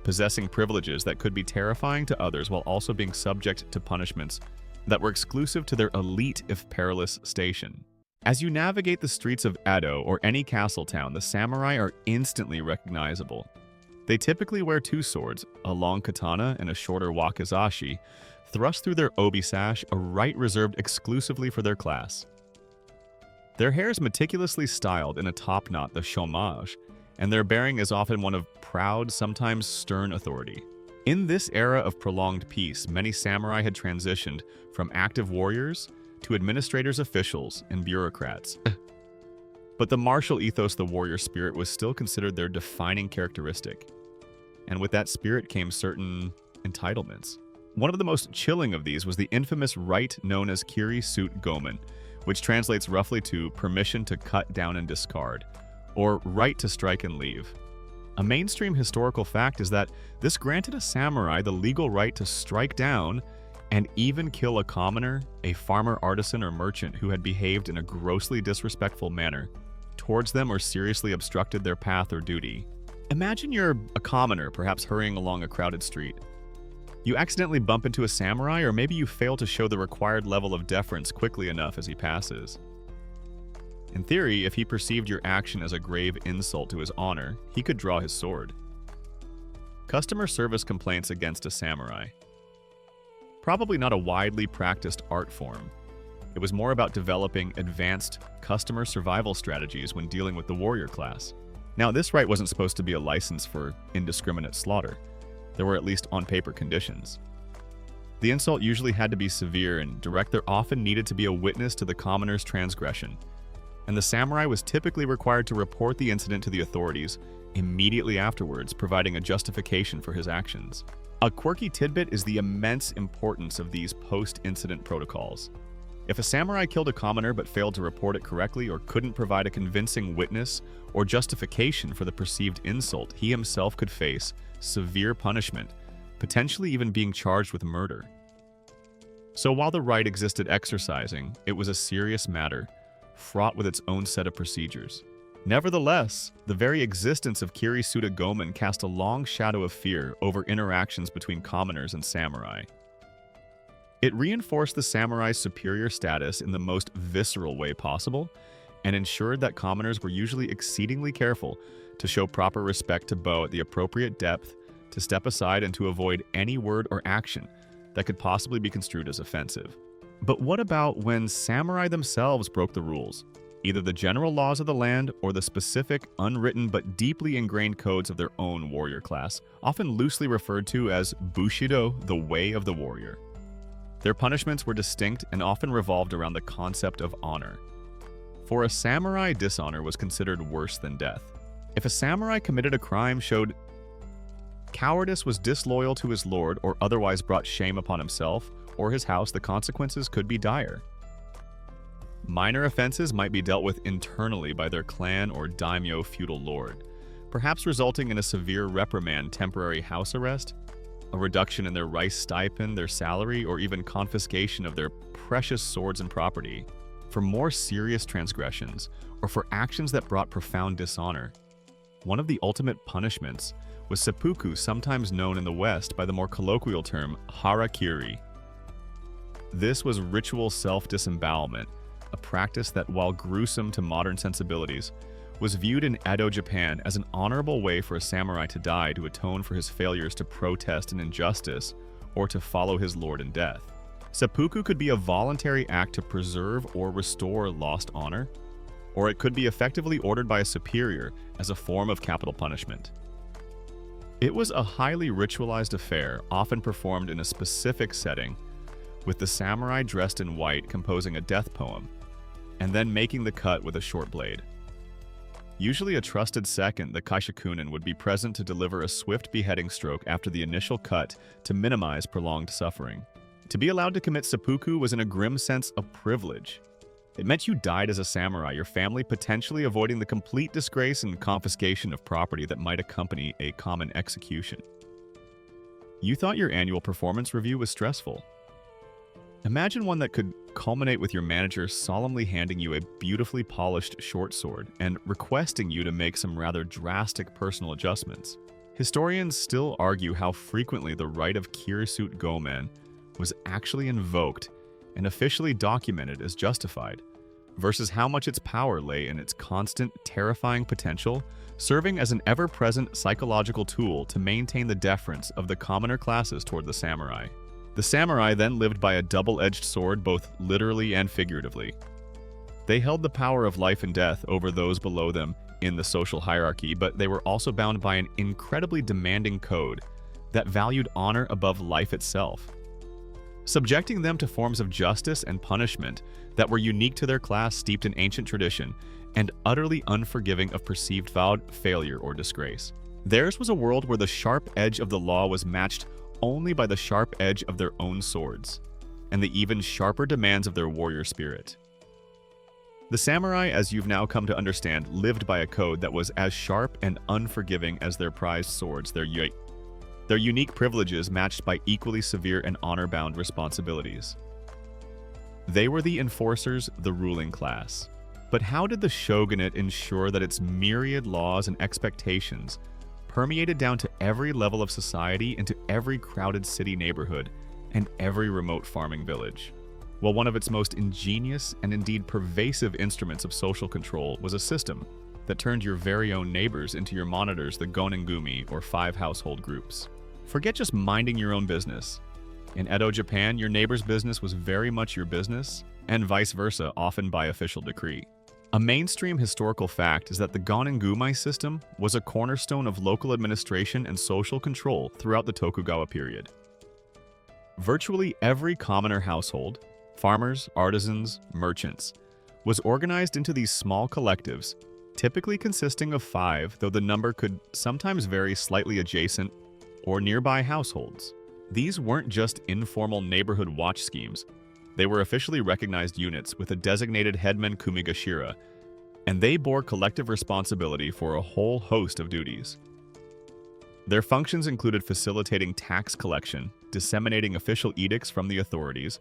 possessing privileges that could be terrifying to others while also being subject to punishments that were exclusive to their elite, if perilous, station. As you navigate the streets of Edo or any castle town, the samurai are instantly recognizable. They typically wear 2 swords, a long katana and a shorter wakizashi, thrust through their obi sash, a right reserved exclusively for their class. Their hair is meticulously styled in a top knot, the shomage, and their bearing is often one of proud, sometimes stern authority. In this era of prolonged peace, many samurai had transitioned from active warriors to administrators, officials, and bureaucrats. But the martial ethos, the warrior spirit, was still considered their defining characteristic. And with that spirit came certain entitlements. One of the most chilling of these was the infamous right known as Kiri Suit Gomen, which translates roughly to permission to cut down and discard, or right to strike and leave. A mainstream historical fact is that this granted a samurai the legal right to strike down and even kill a commoner, a farmer, artisan, or merchant who had behaved in a grossly disrespectful manner towards them or seriously obstructed their path or duty. Imagine you're a commoner, perhaps hurrying along a crowded street. You accidentally bump into a samurai, or maybe you fail to show the required level of deference quickly enough as he passes. In theory, if he perceived your action as a grave insult to his honor, he could draw his sword. Customer service complaints against a samurai. Probably not a widely practiced art form. It was more about developing advanced customer survival strategies when dealing with the warrior class. Now, this right wasn't supposed to be a license for indiscriminate slaughter. There were at least on-paper conditions. The insult usually had to be severe and direct. There often needed to be a witness to the commoner's transgression, and the samurai was typically required to report the incident to the authorities immediately afterwards, providing a justification for his actions. A quirky tidbit is the immense importance of these post-incident protocols. If a samurai killed a commoner but failed to report it correctly or couldn't provide a convincing witness or justification for the perceived insult, he himself could face severe punishment, potentially even being charged with murder. So while the right existed exercising, it was a serious matter, fraught with its own set of procedures. Nevertheless, the very existence of Kiri-suda Gomen cast a long shadow of fear over interactions between commoners and samurai. It reinforced the samurai's superior status in the most visceral way possible, and ensured that commoners were usually exceedingly careful to show proper respect to Bo at the appropriate depth, to step aside and to avoid any word or action that could possibly be construed as offensive. But what about when samurai themselves broke the rules? Either the general laws of the land or the specific, unwritten but deeply ingrained codes of their own warrior class, often loosely referred to as Bushido, the way of the warrior. Their punishments were distinct and often revolved around the concept of honor. For a samurai, dishonor was considered worse than death. If a samurai committed a crime, showed cowardice, was disloyal to his lord, or otherwise brought shame upon himself or his house, the consequences could be dire. Minor offenses might be dealt with internally by their clan or daimyo feudal lord, perhaps resulting in a severe reprimand, temporary house arrest, a reduction in their rice stipend, their salary, or even confiscation of their precious swords and property. For more serious transgressions, or for actions that brought profound dishonor, one of the ultimate punishments was seppuku, sometimes known in the West by the more colloquial term harakiri. This was ritual self-disembowelment, a practice that, while gruesome to modern sensibilities, was viewed in Edo, Japan as an honorable way for a samurai to die to atone for his failures to protest an injustice or to follow his lord in death. Seppuku could be a voluntary act to preserve or restore lost honor, or it could be effectively ordered by a superior as a form of capital punishment. It was a highly ritualized affair, often performed in a specific setting, with the samurai dressed in white composing a death poem, and then making the cut with a short blade. Usually a trusted second, the kaishakunin, would be present to deliver a swift beheading stroke after the initial cut to minimize prolonged suffering. To be allowed to commit seppuku was in a grim sense a privilege. It meant you died as a samurai, your family potentially avoiding the complete disgrace and confiscation of property that might accompany a common execution. You thought your annual performance review was stressful. Imagine one that could culminate with your manager solemnly handing you a beautifully polished short sword and requesting you to make some rather drastic personal adjustments. Historians still argue how frequently the right of Kiri-suda Gomen was actually invoked and officially documented as justified, versus how much its power lay in its constant, terrifying potential, serving as an ever-present psychological tool to maintain the deference of the commoner classes toward the samurai. The samurai then lived by a double-edged sword, both literally and figuratively. They held the power of life and death over those below them in the social hierarchy, but they were also bound by an incredibly demanding code that valued honor above life itself, subjecting them to forms of justice and punishment that were unique to their class, steeped in ancient tradition, and utterly unforgiving of perceived failure or disgrace. Theirs was a world where the sharp edge of the law was matched only by the sharp edge of their own swords, and the even sharper demands of their warrior spirit. The samurai, as you've now come to understand, lived by a code that was as sharp and unforgiving as their prized swords, their unique privileges matched by equally severe and honor-bound responsibilities. They were the enforcers, the ruling class. But how did the shogunate ensure that its myriad laws and expectations permeated down to every level of society, into every crowded city neighborhood, and every remote farming village? Well, one of its most ingenious and indeed pervasive instruments of social control was a system that turned your very own neighbors into your monitors, the Gonin-gumi, or 5 household groups. Forget just minding your own business. In Edo, Japan, your neighbor's business was very much your business, and vice versa, often by official decree. A mainstream historical fact is that the Gonin-gumi system was a cornerstone of local administration and social control throughout the Tokugawa period. Virtually every commoner household, farmers, artisans, merchants, was organized into these small collectives, typically consisting of 5, though the number could sometimes vary slightly, adjacent or nearby households. These weren't just informal neighborhood watch schemes. They were officially recognized units with a designated headman kumigashira, and they bore collective responsibility for a whole host of duties. Their functions included facilitating tax collection, disseminating official edicts from the authorities,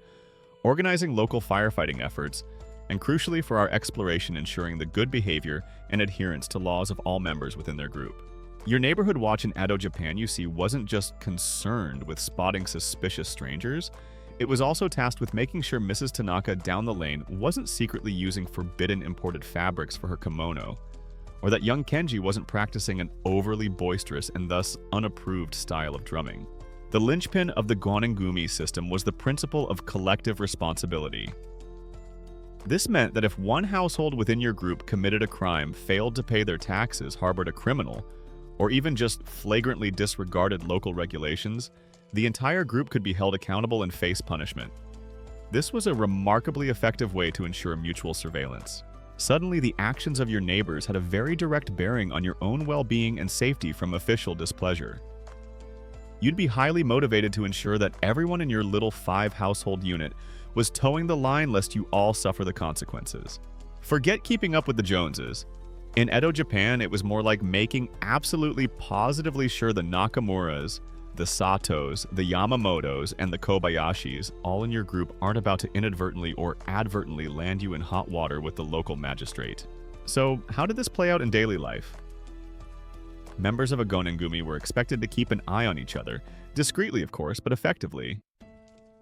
organizing local firefighting efforts, and crucially for our exploration, ensuring the good behavior and adherence to laws of all members within their group. Your neighborhood watch in Edo, Japan, you see, wasn't just concerned with spotting suspicious strangers. It was also tasked with making sure Mrs. Tanaka down the lane wasn't secretly using forbidden imported fabrics for her kimono, or that young Kenji wasn't practicing an overly boisterous and thus unapproved style of drumming. The linchpin of the Gonin-gumi system was the principle of collective responsibility. This meant that if one household within your group committed a crime, failed to pay their taxes, harbored a criminal, or even just flagrantly disregarded local regulations, the entire group could be held accountable and face punishment. This was a remarkably effective way to ensure mutual surveillance. Suddenly, the actions of your neighbors had a very direct bearing on your own well-being and safety from official displeasure. You'd be highly motivated to ensure that everyone in your little 5 household unit was towing the line lest you all suffer the consequences. Forget keeping up with the Joneses. In Edo, Japan, it was more like making absolutely positively sure the Nakamuras, the Satos, the Yamamotos, and the Kobayashis, all in your group, aren't about to inadvertently or advertently land you in hot water with the local magistrate. So, how did this play out in daily life? Members of a Gonin-gumi were expected to keep an eye on each other, discreetly of course, but effectively.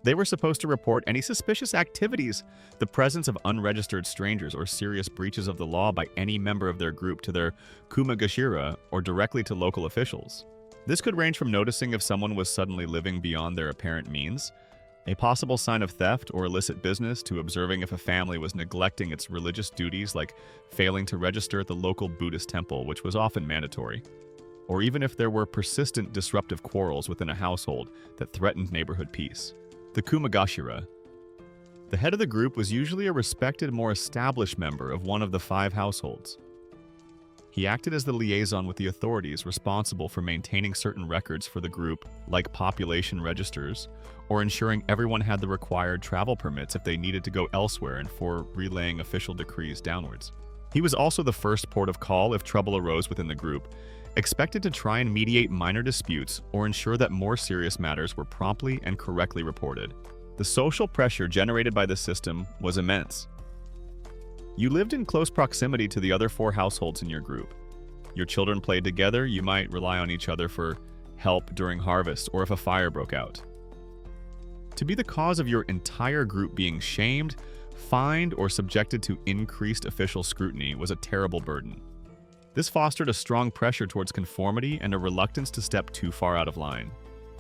They were supposed to report any suspicious activities, the presence of unregistered strangers, or serious breaches of the law by any member of their group to their kumigashira or directly to local officials. This could range from noticing if someone was suddenly living beyond their apparent means, a possible sign of theft or illicit business, to observing if a family was neglecting its religious duties like failing to register at the local Buddhist temple, which was often mandatory, or even if there were persistent disruptive quarrels within a household that threatened neighborhood peace. The kumigashira. The head of the group was usually a respected, more established member of one of the 5 households. He acted as the liaison with the authorities responsible for maintaining certain records for the group, like population registers, or ensuring everyone had the required travel permits if they needed to go elsewhere, and for relaying official decrees downwards. He was also the first port of call if trouble arose within the group, expected to try and mediate minor disputes or ensure that more serious matters were promptly and correctly reported. The social pressure generated by the system was immense. You lived in close proximity to the other 4 households in your group. Your children played together, you might rely on each other for help during harvest or if a fire broke out. To be the cause of your entire group being shamed, fined, or subjected to increased official scrutiny was a terrible burden. This fostered a strong pressure towards conformity and a reluctance to step too far out of line.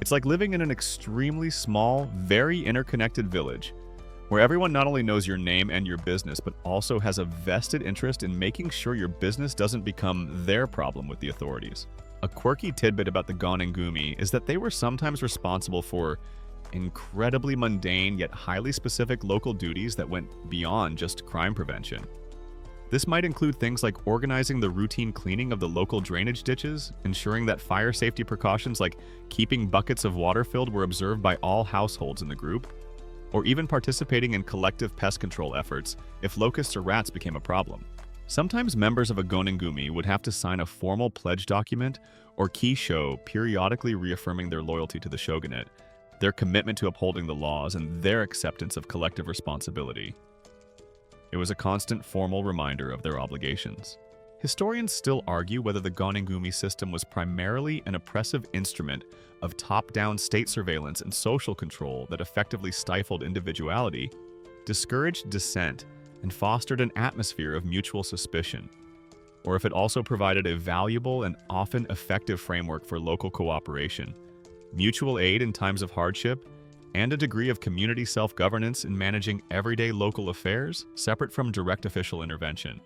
It's like living in an extremely small, very interconnected village, where everyone not only knows your name and your business, but also has a vested interest in making sure your business doesn't become their problem with the authorities. A quirky tidbit about the Gonin-gumi is that they were sometimes responsible for incredibly mundane yet highly specific local duties that went beyond just crime prevention. This might include things like organizing the routine cleaning of the local drainage ditches, ensuring that fire safety precautions like keeping buckets of water filled were observed by all households in the group, or even participating in collective pest control efforts if locusts or rats became a problem. Sometimes members of a Gonin-gumi would have to sign a formal pledge document or kisho, periodically reaffirming their loyalty to the shogunate, their commitment to upholding the laws, and their acceptance of collective responsibility. It was a constant formal reminder of their obligations. Historians still argue whether the Gonin-gumi system was primarily an oppressive instrument of top-down state surveillance and social control that effectively stifled individuality, discouraged dissent, and fostered an atmosphere of mutual suspicion, or if it also provided a valuable and often effective framework for local cooperation, mutual aid in times of hardship, and a degree of community self-governance in managing everyday local affairs separate from direct official intervention.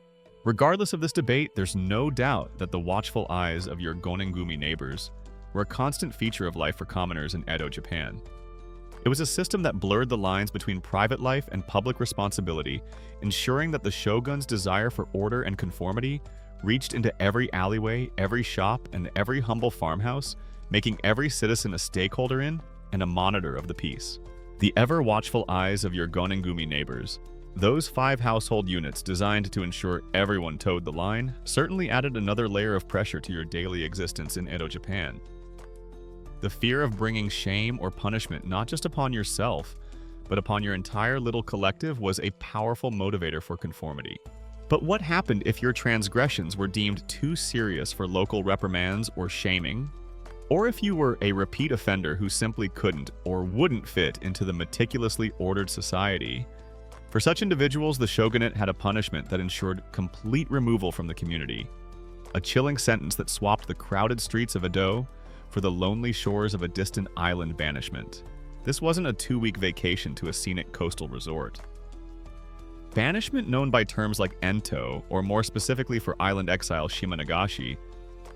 Regardless of this debate, there's no doubt that the watchful eyes of your Gonin-gumi neighbors were a constant feature of life for commoners in Edo, Japan. It was a system that blurred the lines between private life and public responsibility, ensuring that the shogun's desire for order and conformity reached into every alleyway, every shop, and every humble farmhouse, making every citizen a stakeholder in and a monitor of the peace. The ever-watchful eyes of your Gonin-gumi neighbors, those 5 household units designed to ensure everyone towed the line, certainly added another layer of pressure to your daily existence in Edo, Japan. The fear of bringing shame or punishment not just upon yourself, but upon your entire little collective was a powerful motivator for conformity. But what happened if your transgressions were deemed too serious for local reprimands or shaming? Or if you were a repeat offender who simply couldn't or wouldn't fit into the meticulously ordered society? For such individuals, the shogunate had a punishment that ensured complete removal from the community. A chilling sentence that swapped the crowded streets of Edo for the lonely shores of a distant island banishment. This wasn't a 2-week vacation to a scenic coastal resort. Banishment, known by terms like ento, or more specifically for island exile Shimanagashi,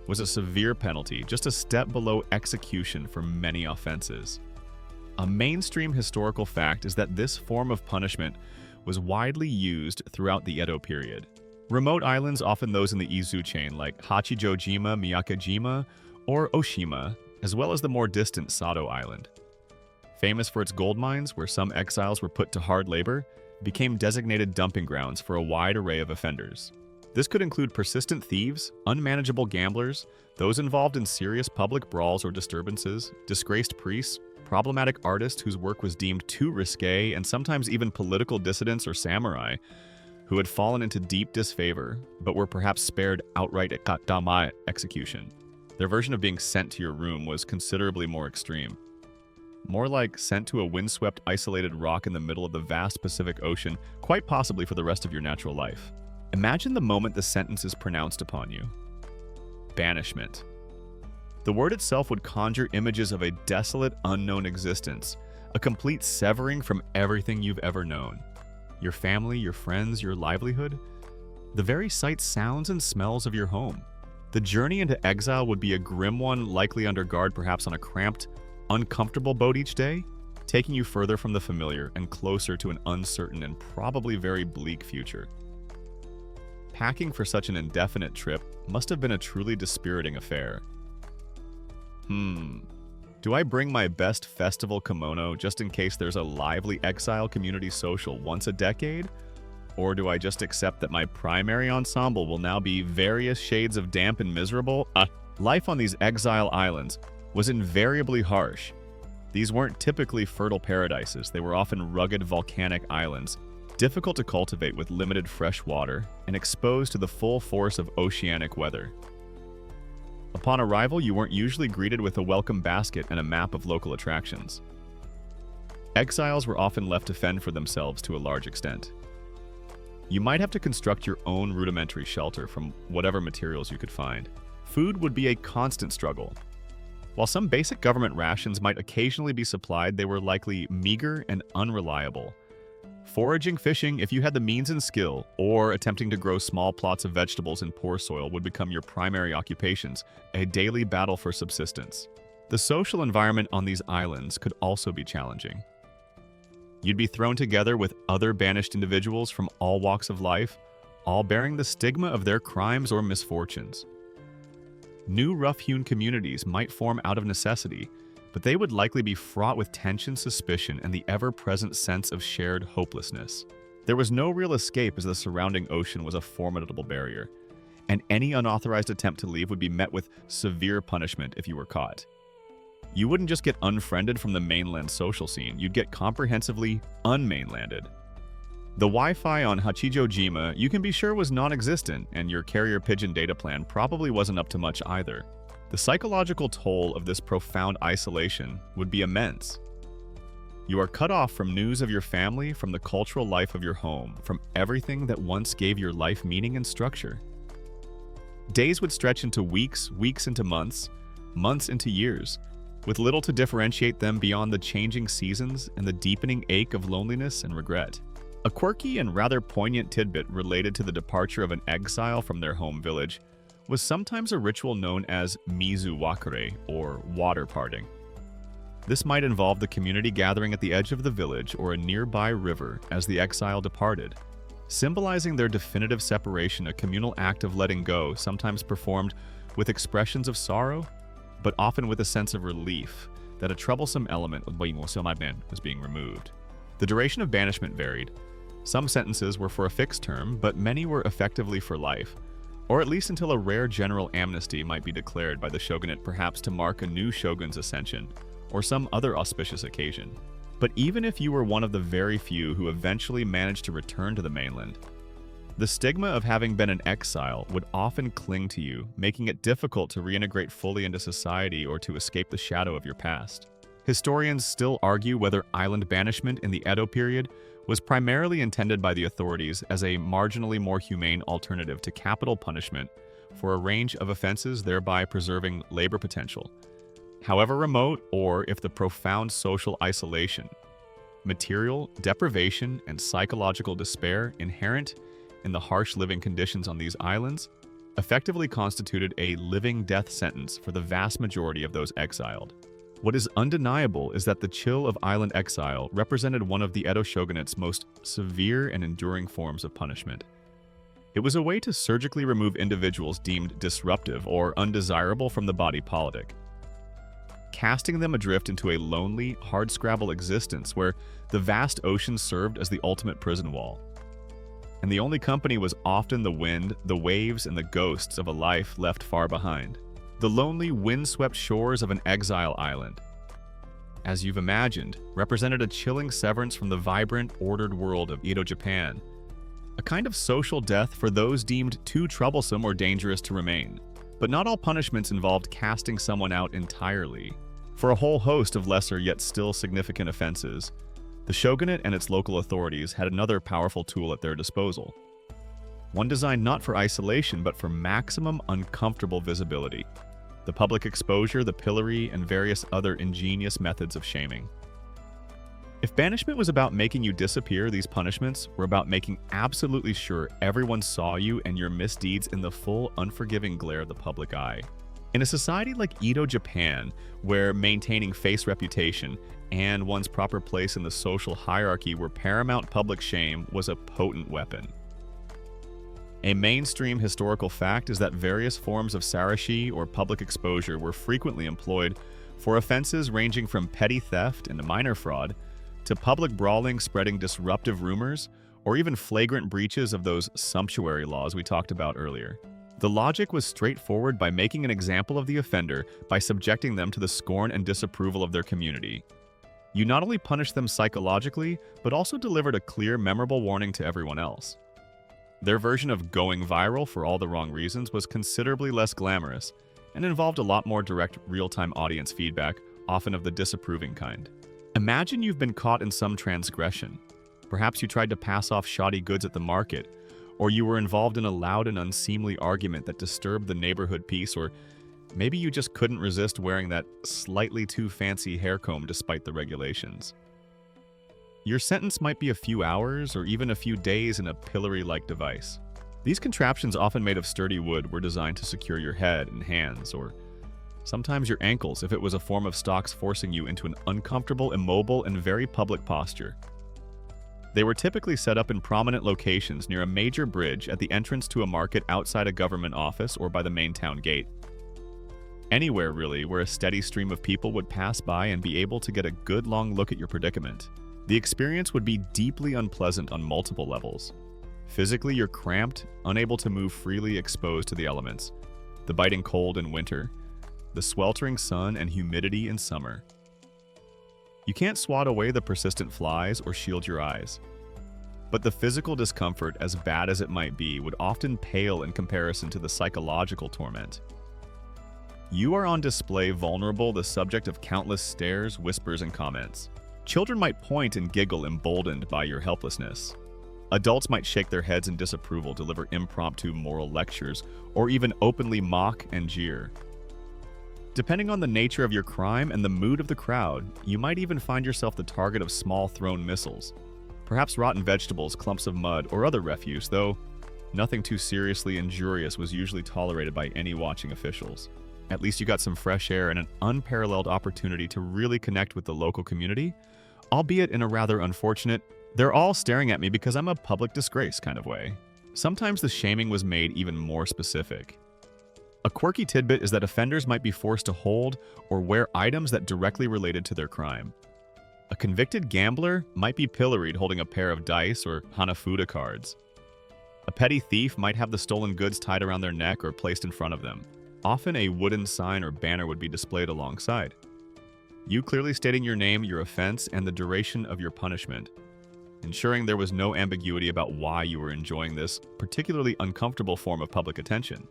was a severe penalty, just a step below execution for many offenses. A mainstream historical fact is that this form of punishment was widely used throughout the Edo period. Remote islands, often those in the Izu chain like Hachijojima, Miyakojima, or Oshima, as well as the more distant Sado Island. Famous for its gold mines, where some exiles were put to hard labor, became designated dumping grounds for a wide array of offenders. This could include persistent thieves, unmanageable gamblers, those involved in serious public brawls or disturbances, disgraced priests, problematic artists whose work was deemed too risque, and sometimes even political dissidents or samurai who had fallen into deep disfavor but were perhaps spared outright katama execution. Their version of being sent to your room was considerably more extreme. More like sent to a windswept, isolated rock in the middle of the vast Pacific Ocean, quite possibly for the rest of your natural life. Imagine the moment the sentence is pronounced upon you. Banishment. The word itself would conjure images of a desolate, unknown existence, a complete severing from everything you've ever known. Your family, your friends, your livelihood, the very sights, sounds, and smells of your home. The journey into exile would be a grim one, likely under guard perhaps on a cramped, uncomfortable boat each day, taking you further from the familiar and closer to an uncertain and probably very bleak future. Packing for such an indefinite trip must have been a truly dispiriting affair. Do I bring my best festival kimono just in case there's a lively exile community social once a decade? Or do I just accept that my primary ensemble will now be various shades of damp and miserable? Life on these exile islands was invariably harsh. These weren't typically fertile paradises. They were often rugged volcanic islands, difficult to cultivate with limited fresh water, and exposed to the full force of oceanic weather. Upon arrival, you weren't usually greeted with a welcome basket and a map of local attractions. Exiles were often left to fend for themselves to a large extent. You might have to construct your own rudimentary shelter from whatever materials you could find. Food would be a constant struggle. While some basic government rations might occasionally be supplied, they were likely meager and unreliable. Foraging, fishing, if you had the means and skill, or attempting to grow small plots of vegetables in poor soil would become your primary occupations, a daily battle for subsistence. The social environment on these islands could also be challenging. You'd be thrown together with other banished individuals from all walks of life, all bearing the stigma of their crimes or misfortunes. New rough-hewn communities might form out of necessity, but they would likely be fraught with tension, suspicion, and the ever-present sense of shared hopelessness. There was no real escape as the surrounding ocean was a formidable barrier, and any unauthorized attempt to leave would be met with severe punishment if you were caught. You wouldn't just get unfriended from the mainland social scene, you'd get comprehensively unmainlanded. The Wi-Fi on Hachijojima, you can be sure, was non-existent, and your carrier pigeon data plan probably wasn't up to much either. The psychological toll of this profound isolation would be immense. You are cut off from news of your family, from the cultural life of your home, from everything that once gave your life meaning and structure. Days would stretch into weeks, weeks into months, months into years, with little to differentiate them beyond the changing seasons and the deepening ache of loneliness and regret. A quirky and rather poignant tidbit related to the departure of an exile from their home village was sometimes a ritual known as mizu wakare, or water parting. This might involve the community gathering at the edge of the village or a nearby river as the exile departed, symbolizing their definitive separation, a communal act of letting go, sometimes performed with expressions of sorrow, but often with a sense of relief that a troublesome element was being removed. The duration of banishment varied. Some sentences were for a fixed term, but many were effectively for life, or at least until a rare general amnesty might be declared by the shogunate, perhaps to mark a new shogun's ascension, or some other auspicious occasion. But even if you were one of the very few who eventually managed to return to the mainland, the stigma of having been an exile would often cling to you, making it difficult to reintegrate fully into society or to escape the shadow of your past. Historians still argue whether island banishment in the Edo period was primarily intended by the authorities as a marginally more humane alternative to capital punishment for a range of offenses, thereby preserving labor potential. However remote, or if the profound social isolation, material deprivation, and psychological despair inherent in the harsh living conditions on these islands effectively constituted a living death sentence for the vast majority of those exiled. What is undeniable is that the chill of island exile represented one of the Edo shogunate's most severe and enduring forms of punishment. It was a way to surgically remove individuals deemed disruptive or undesirable from the body politic, casting them adrift into a lonely, hardscrabble existence where the vast ocean served as the ultimate prison wall. And the only company was often the wind, the waves, and the ghosts of a life left far behind. The lonely, wind-swept shores of an exile island, as you've imagined, represented a chilling severance from the vibrant, ordered world of Edo Japan, a kind of social death for those deemed too troublesome or dangerous to remain. But not all punishments involved casting someone out entirely. For a whole host of lesser yet still significant offenses, the shogunate and its local authorities had another powerful tool at their disposal. One designed not for isolation, but for maximum uncomfortable visibility. The public exposure, the pillory, and various other ingenious methods of shaming. If banishment was about making you disappear, these punishments were about making absolutely sure everyone saw you and your misdeeds in the full, unforgiving glare of the public eye. In a society like Edo Japan, where maintaining face reputation and one's proper place in the social hierarchy were paramount, public shame was a potent weapon. A mainstream historical fact is that various forms of sarashi, or public exposure, were frequently employed for offenses ranging from petty theft and minor fraud to public brawling, spreading disruptive rumors, or even flagrant breaches of those sumptuary laws we talked about earlier. The logic was straightforward: by making an example of the offender, by subjecting them to the scorn and disapproval of their community, you not only punished them psychologically, but also delivered a clear, memorable warning to everyone else. Their version of going viral for all the wrong reasons was considerably less glamorous and involved a lot more direct, real-time audience feedback, often of the disapproving kind. Imagine you've been caught in some transgression. Perhaps you tried to pass off shoddy goods at the market, or you were involved in a loud and unseemly argument that disturbed the neighborhood peace, or maybe you just couldn't resist wearing that slightly too fancy hair comb despite the regulations. Your sentence might be a few hours or even a few days in a pillory-like device. These contraptions, often made of sturdy wood, were designed to secure your head and hands, or sometimes your ankles if it was a form of stocks forcing you into an uncomfortable, immobile, and very public posture. They were typically set up in prominent locations near a major bridge, at the entrance to a market, outside a government office, or by the main town gate. Anywhere, really, where a steady stream of people would pass by and be able to get a good long look at your predicament. The experience would be deeply unpleasant on multiple levels. Physically, you're cramped, unable to move freely, exposed to the elements. The biting cold in winter, the sweltering sun and humidity in summer. You can't swat away the persistent flies or shield your eyes. But the physical discomfort, as bad as it might be, would often pale in comparison to the psychological torment. You are on display, vulnerable, the subject of countless stares, whispers, and comments. Children might point and giggle, emboldened by your helplessness. Adults might shake their heads in disapproval, deliver impromptu moral lectures, or even openly mock and jeer. Depending on the nature of your crime and the mood of the crowd, you might even find yourself the target of small thrown missiles. Perhaps rotten vegetables, clumps of mud, or other refuse, though nothing too seriously injurious was usually tolerated by any watching officials. At least you got some fresh air and an unparalleled opportunity to really connect with the local community, albeit in a rather unfortunate, they're all staring at me because I'm a public disgrace kind of way. Sometimes the shaming was made even more specific. A quirky tidbit is that offenders might be forced to hold or wear items that directly related to their crime. A convicted gambler might be pilloried holding a pair of dice or Hanafuda cards. A petty thief might have the stolen goods tied around their neck or placed in front of them. Often a wooden sign or banner would be displayed alongside. You clearly stating your name, your offense, and the duration of your punishment, ensuring there was no ambiguity about why you were enjoying this particularly uncomfortable form of public attention.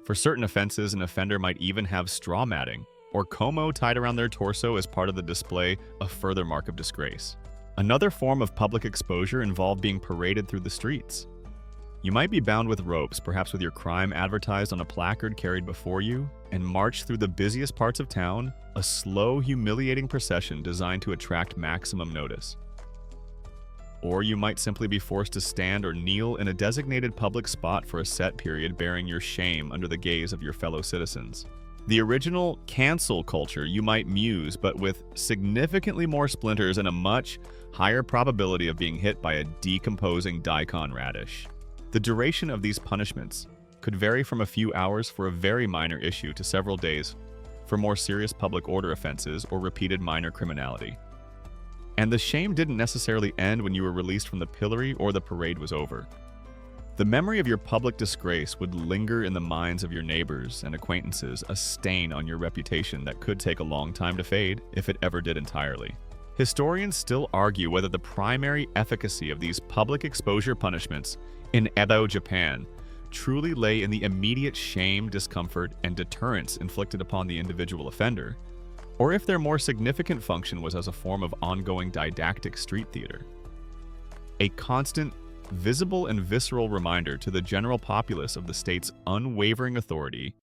For certain offenses, an offender might even have straw matting or komo tied around their torso as part of the display, a further mark of disgrace. Another form of public exposure involved being paraded through the streets. You might be bound with ropes, perhaps with your crime advertised on a placard carried before you, and march through the busiest parts of town, a slow, humiliating procession designed to attract maximum notice. Or you might simply be forced to stand or kneel in a designated public spot for a set period, bearing your shame under the gaze of your fellow citizens. The original cancel culture you might muse, but with significantly more splinters and a much higher probability of being hit by a decomposing daikon radish. The duration of these punishments could vary from a few hours for a very minor issue to several days for more serious public order offenses or repeated minor criminality. And the shame didn't necessarily end when you were released from the pillory or the parade was over. The memory of your public disgrace would linger in the minds of your neighbors and acquaintances, a stain on your reputation that could take a long time to fade, if it ever did entirely. Historians still argue whether the primary efficacy of these public exposure punishments in Edo, Japan, truly lay in the immediate shame, discomfort, and deterrence inflicted upon the individual offender, or if their more significant function was as a form of ongoing didactic street theater. A constant, visible and visceral reminder to the general populace of the state's unwavering authority,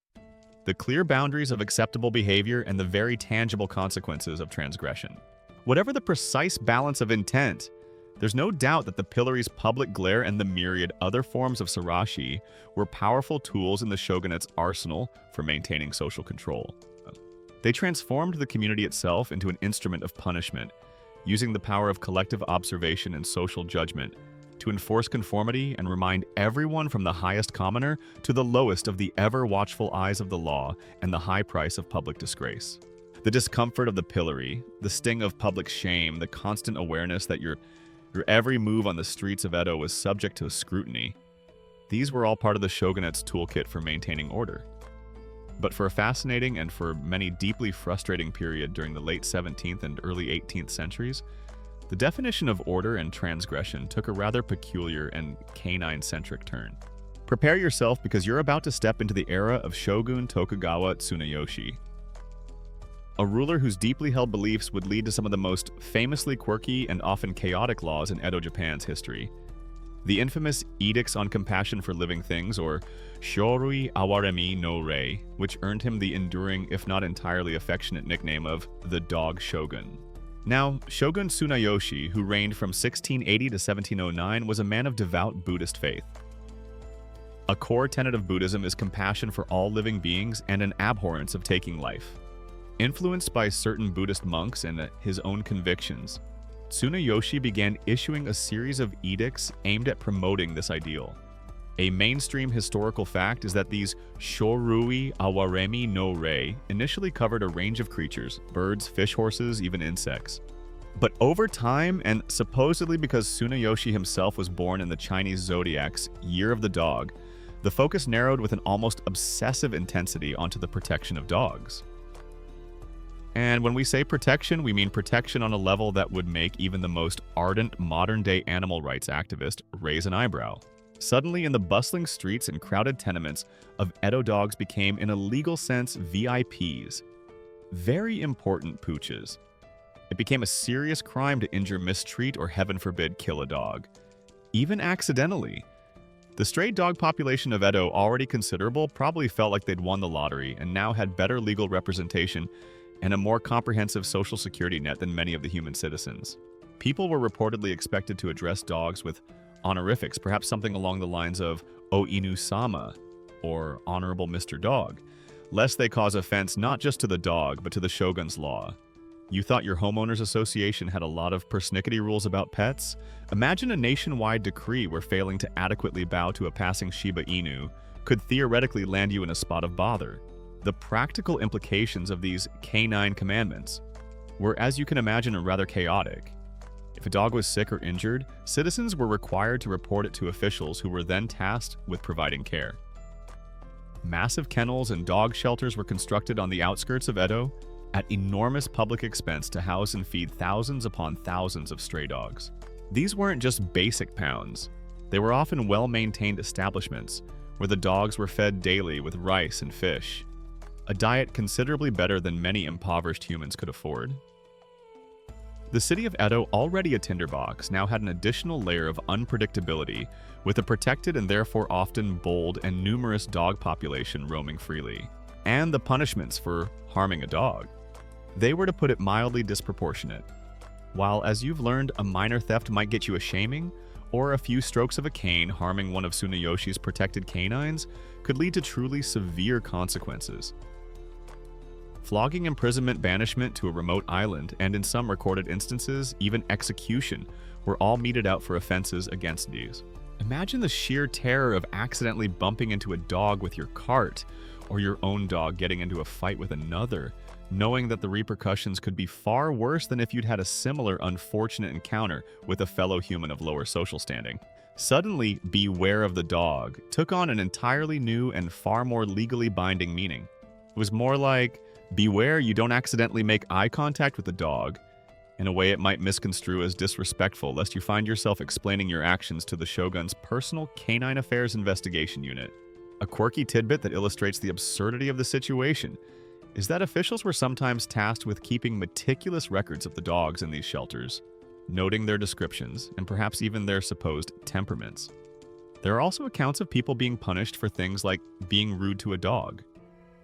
the clear boundaries of acceptable behavior, and the very tangible consequences of transgression. Whatever the precise balance of intent, there's no doubt that the pillory's public glare and the myriad other forms of sarashi were powerful tools in the shogunate's arsenal for maintaining social control. They transformed the community itself into an instrument of punishment, using the power of collective observation and social judgment to enforce conformity and remind everyone from the highest commoner to the lowest of the ever-watchful eyes of the law and the high price of public disgrace. The discomfort of the pillory, the sting of public shame, the constant awareness that your every move on the streets of Edo was subject to scrutiny. These were all part of the shogunate's toolkit for maintaining order. But for a fascinating and for many deeply frustrating period during the late 17th and early 18th centuries, the definition of order and transgression took a rather peculiar and canine-centric turn. Prepare yourself because you're about to step into the era of Shogun Tokugawa Tsunayoshi, a ruler whose deeply held beliefs would lead to some of the most famously quirky and often chaotic laws in Edo Japan's history. The infamous Edicts on Compassion for Living Things, or Shorui Awaremi no Rei, which earned him the enduring, if not entirely affectionate nickname of the Dog Shogun. Now, Shogun Tsunayoshi, who reigned from 1680 to 1709, was a man of devout Buddhist faith. A core tenet of Buddhism is compassion for all living beings and an abhorrence of taking life. Influenced by certain Buddhist monks and his own convictions, Tsunayoshi began issuing a series of edicts aimed at promoting this ideal. A mainstream historical fact is that these shorui awaremi no rei initially covered a range of creatures, birds, fish, horses, even insects. But over time, and supposedly because Tsunayoshi himself was born in the Chinese zodiac's Year of the Dog, the focus narrowed with an almost obsessive intensity onto the protection of dogs. And when we say protection, we mean protection on a level that would make even the most ardent modern-day animal rights activist raise an eyebrow. Suddenly, in the bustling streets and crowded tenements of Edo, dogs became, in a legal sense, VIPs. Very important pooches. It became a serious crime to injure, mistreat, or heaven forbid, kill a dog. Even accidentally. The stray dog population of Edo, already considerable, probably felt like they'd won the lottery and now had better legal representation and a more comprehensive social security net than many of the human citizens. People were reportedly expected to address dogs with honorifics, perhaps something along the lines of "O Inu-sama" or "Honorable Mr. Dog," lest they cause offense not just to the dog, but to the shogun's law. You thought your homeowners association had a lot of persnickety rules about pets? Imagine a nationwide decree where failing to adequately bow to a passing Shiba Inu could theoretically land you in a spot of bother. The practical implications of these canine commandments were, as you can imagine, rather chaotic. If a dog was sick or injured, citizens were required to report it to officials who were then tasked with providing care. Massive kennels and dog shelters were constructed on the outskirts of Edo at enormous public expense to house and feed thousands upon thousands of stray dogs. These weren't just basic pounds. They were often well-maintained establishments where the dogs were fed daily with rice and fish, a diet considerably better than many impoverished humans could afford. The city of Edo, already a tinderbox, now had an additional layer of unpredictability, with a protected and therefore often bold and numerous dog population roaming freely. And the punishments for harming a dog. They were, to put it mildly, disproportionate. While, as you've learned, a minor theft might get you a shaming, or a few strokes of a cane harming one of Tsunayoshi's protected canines could lead to truly severe consequences. Flogging, imprisonment, banishment to a remote island, and in some recorded instances, even execution, were all meted out for offenses against these. Imagine the sheer terror of accidentally bumping into a dog with your cart, or your own dog getting into a fight with another, knowing that the repercussions could be far worse than if you'd had a similar unfortunate encounter with a fellow human of lower social standing. Suddenly, beware of the dog took on an entirely new and far more legally binding meaning. It was more like, beware you don't accidentally make eye contact with the dog, in a way it might misconstrue as disrespectful, lest you find yourself explaining your actions to the shogun's personal canine affairs investigation unit. A quirky tidbit that illustrates the absurdity of the situation is that officials were sometimes tasked with keeping meticulous records of the dogs in these shelters, noting their descriptions and perhaps even their supposed temperaments. There are also accounts of people being punished for things like being rude to a dog,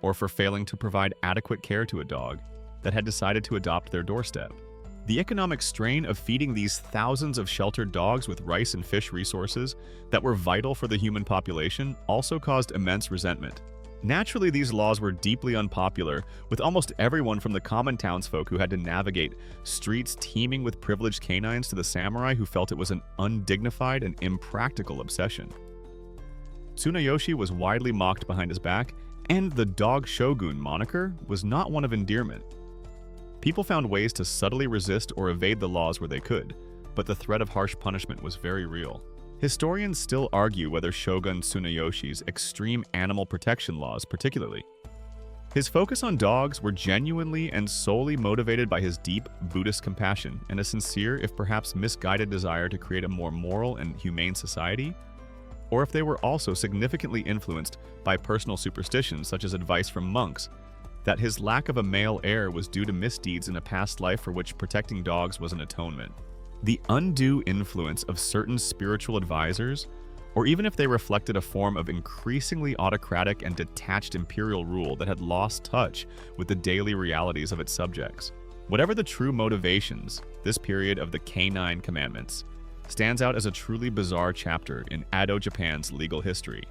or for failing to provide adequate care to a dog that had decided to adopt their doorstep. The economic strain of feeding these thousands of sheltered dogs with rice and fish resources that were vital for the human population also caused immense resentment. Naturally, these laws were deeply unpopular, with almost everyone from the common townsfolk who had to navigate streets teeming with privileged canines to the samurai who felt it was an undignified and impractical obsession. Tsunayoshi was widely mocked behind his back, and the Dog Shogun moniker was not one of endearment. People found ways to subtly resist or evade the laws where they could, but the threat of harsh punishment was very real. Historians still argue whether Shogun Tsunayoshi's extreme animal protection laws particularly. His focus on dogs were genuinely and solely motivated by his deep Buddhist compassion and a sincere, if perhaps misguided, desire to create a more moral and humane society, or if they were also significantly influenced by personal superstitions such as advice from monks that his lack of a male heir was due to misdeeds in a past life for which protecting dogs was an atonement. The undue influence of certain spiritual advisors, or even if they reflected a form of increasingly autocratic and detached imperial rule that had lost touch with the daily realities of its subjects. Whatever the true motivations, this period of the Canine Commandments stands out as a truly bizarre chapter in Edo Japan's legal history.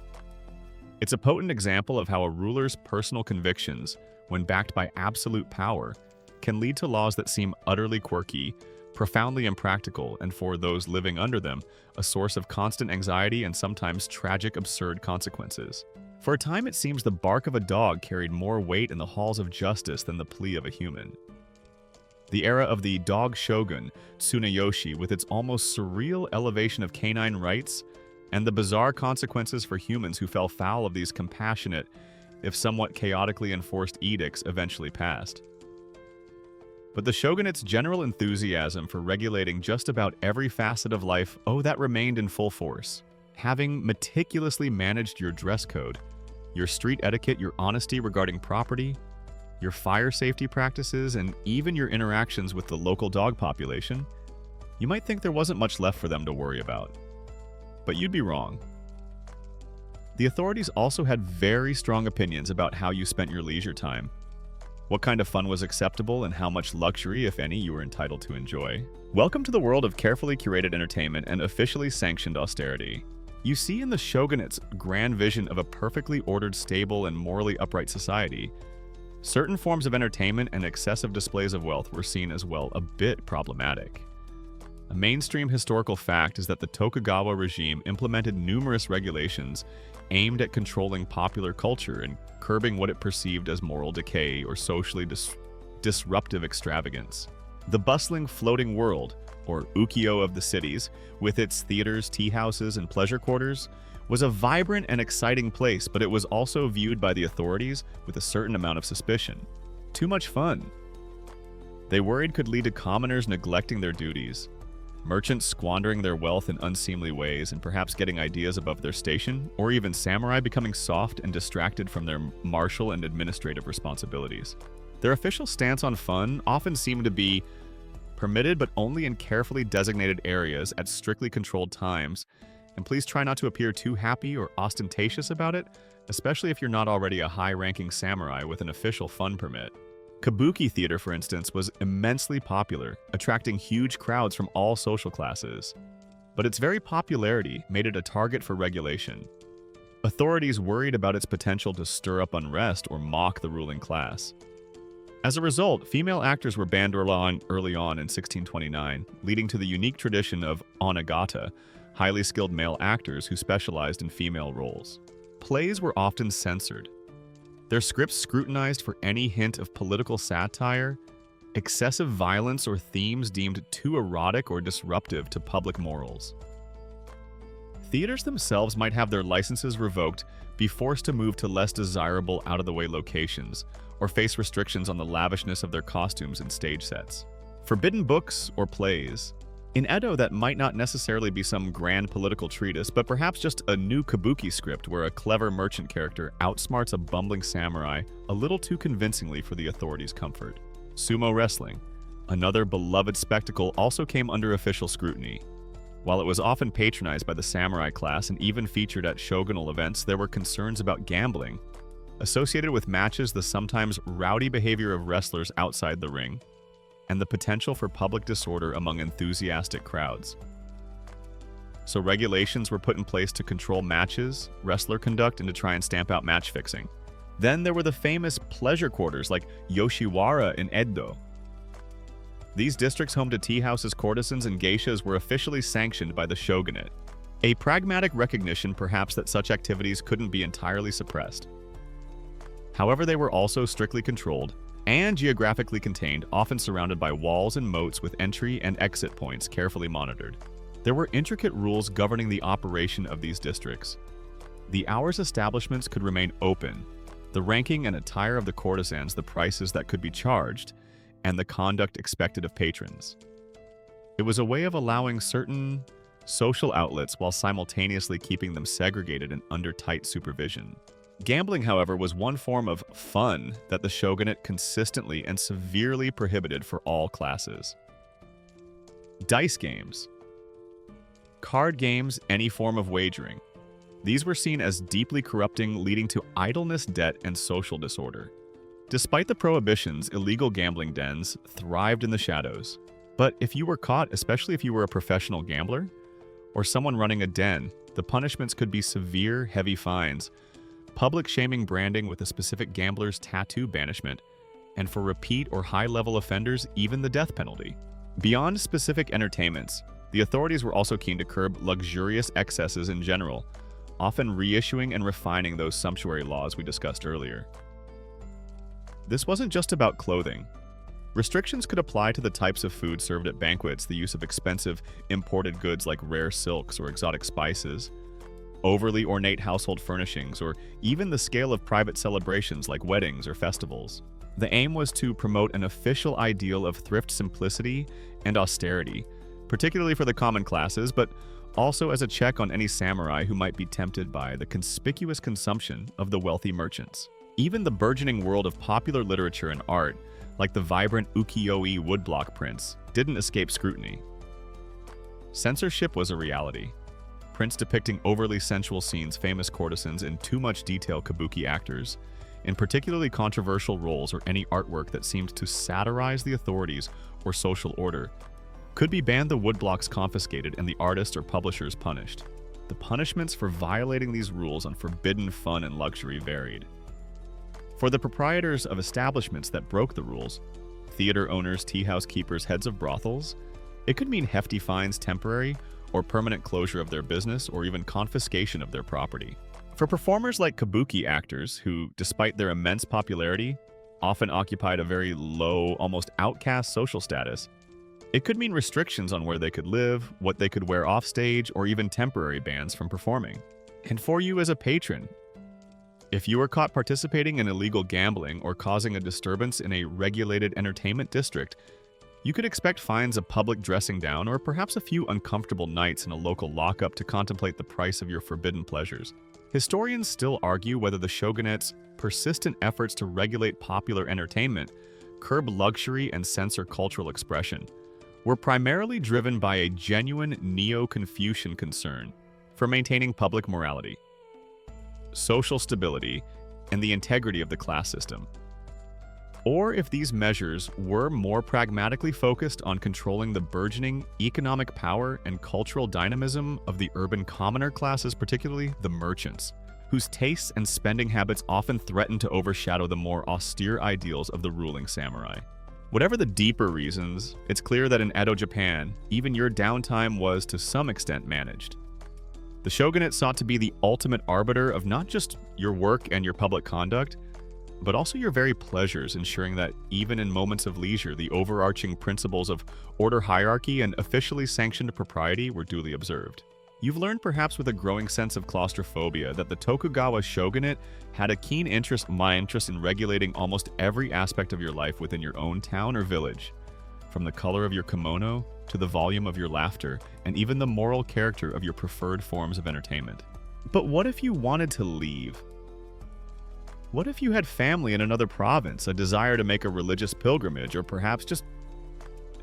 It's a potent example of how a ruler's personal convictions, when backed by absolute power, can lead to laws that seem utterly quirky, profoundly impractical, and for those living under them, a source of constant anxiety and sometimes tragic, absurd consequences. For a time, it seems the bark of a dog carried more weight in the halls of justice than the plea of a human. The era of the dog shogun, Tsunayoshi, with its almost surreal elevation of canine rights, and the bizarre consequences for humans who fell foul of these compassionate, if somewhat chaotically enforced edicts, eventually passed. But the shogunate's general enthusiasm for regulating just about every facet of life, that remained in full force. Having meticulously managed your dress code, your street etiquette, your honesty regarding property, your fire safety practices, and even your interactions with the local dog population, you might think there wasn't much left for them to worry about. But you'd be wrong. The authorities also had very strong opinions about how you spent your leisure time, what kind of fun was acceptable, and how much luxury, if any, you were entitled to enjoy. Welcome to the world of carefully curated entertainment and officially sanctioned austerity. You see in the shogunate's grand vision of a perfectly ordered, stable, and morally upright society, certain forms of entertainment and excessive displays of wealth were seen as well a bit problematic. A mainstream historical fact is that the Tokugawa regime implemented numerous regulations aimed at controlling popular culture and curbing what it perceived as moral decay or socially disruptive extravagance. The bustling floating world, or ukiyo of the cities, with its theaters, tea houses, and pleasure quarters, was a vibrant and exciting place, but it was also viewed by the authorities with a certain amount of suspicion. Too much fun. They worried could lead to commoners neglecting their duties, merchants squandering their wealth in unseemly ways and perhaps getting ideas above their station, or even samurai becoming soft and distracted from their martial and administrative responsibilities. Their official stance on fun often seemed to be permitted but only in carefully designated areas at strictly controlled times, and please try not to appear too happy or ostentatious about it, especially if you're not already a high-ranking samurai with an official fun permit. Kabuki theater, for instance, was immensely popular, attracting huge crowds from all social classes. But its very popularity made it a target for regulation. Authorities worried about its potential to stir up unrest or mock the ruling class. As a result, female actors were banned early on in 1629, leading to the unique tradition of onagata, highly skilled male actors who specialized in female roles. Plays were often censored, their scripts scrutinized for any hint of political satire, excessive violence, or themes deemed too erotic or disruptive to public morals. Theaters themselves might have their licenses revoked, be forced to move to less desirable out-of-the-way locations, or face restrictions on the lavishness of their costumes and stage sets. Forbidden books or plays. In Edo, that might not necessarily be some grand political treatise, but perhaps just a new kabuki script where a clever merchant character outsmarts a bumbling samurai a little too convincingly for the authorities' comfort. Sumo wrestling, another beloved spectacle, also came under official scrutiny. While it was often patronized by the samurai class and even featured at shogunal events, there were concerns about gambling. Associated with matches, the sometimes rowdy behavior of wrestlers outside the ring, and the potential for public disorder among enthusiastic crowds. So regulations were put in place to control matches, wrestler conduct, and to try and stamp out match fixing. Then there were the famous pleasure quarters like Yoshiwara in Edo. These districts home to tea houses, courtesans, and geishas were officially sanctioned by the shogunate. A pragmatic recognition perhaps that such activities couldn't be entirely suppressed. However, they were also strictly controlled and geographically contained, often surrounded by walls and moats with entry and exit points carefully monitored. There were intricate rules governing the operation of these districts. The hours establishments could remain open, the ranking and attire of the courtesans, the prices that could be charged, and the conduct expected of patrons. It was a way of allowing certain social outlets while simultaneously keeping them segregated and under tight supervision. Gambling, however, was one form of fun that the shogunate consistently and severely prohibited for all classes. Dice games. Card games, any form of wagering. These were seen as deeply corrupting, leading to idleness, debt, and social disorder. Despite the prohibitions, illegal gambling dens thrived in the shadows. But if you were caught, especially if you were a professional gambler or someone running a den, the punishments could be severe, heavy fines, public shaming branding with a specific gambler's tattoo banishment, and for repeat or high-level offenders, even the death penalty. Beyond specific entertainments, the authorities were also keen to curb luxurious excesses in general, often reissuing and refining those sumptuary laws we discussed earlier. This wasn't just about clothing. Restrictions could apply to the types of food served at banquets, the use of expensive imported goods like rare silks or exotic spices, overly ornate household furnishings, or even the scale of private celebrations like weddings or festivals. The aim was to promote an official ideal of thrift simplicity and austerity, particularly for the common classes, but also as a check on any samurai who might be tempted by the conspicuous consumption of the wealthy merchants. Even the burgeoning world of popular literature and art, like the vibrant ukiyo-e woodblock prints, didn't escape scrutiny. Censorship was a reality. Prints depicting overly sensual scenes, famous courtesans, and too much detail kabuki actors, in particularly controversial roles or any artwork that seemed to satirize the authorities or social order, could be banned, the woodblocks confiscated, and the artists or publishers punished. The punishments for violating these rules on forbidden fun and luxury varied. For the proprietors of establishments that broke the rules, theater owners, tea house keepers, heads of brothels, it could mean hefty fines, temporary or permanent closure of their business, or even confiscation of their property. For performers like kabuki actors, who, despite their immense popularity, often occupied a very low, almost outcast social status, it could mean restrictions on where they could live, what they could wear offstage, or even temporary bans from performing. And for you as a patron, if you were caught participating in illegal gambling or causing a disturbance in a regulated entertainment district, you could expect fines, a public dressing down, or perhaps a few uncomfortable nights in a local lockup to contemplate the price of your forbidden pleasures. Historians still argue whether the shogunate's persistent efforts to regulate popular entertainment, curb luxury, and censor cultural expression were primarily driven by a genuine Neo-Confucian concern for maintaining public morality, social stability, and the integrity of the class system. Or if these measures were more pragmatically focused on controlling the burgeoning economic power and cultural dynamism of the urban commoner classes, particularly the merchants, whose tastes and spending habits often threatened to overshadow the more austere ideals of the ruling samurai. Whatever the deeper reasons, it's clear that in Edo Japan, even your downtime was to some extent managed. The shogunate sought to be the ultimate arbiter of not just your work and your public conduct, but also your very pleasures, ensuring that even in moments of leisure, the overarching principles of order hierarchy and officially sanctioned propriety were duly observed. You've learned, perhaps with a growing sense of claustrophobia, that the Tokugawa shogunate had a keen interest in regulating almost every aspect of your life within your own town or village, from the color of your kimono to the volume of your laughter, and even the moral character of your preferred forms of entertainment. But what if you wanted to leave? What if you had family in another province, a desire to make a religious pilgrimage, or perhaps just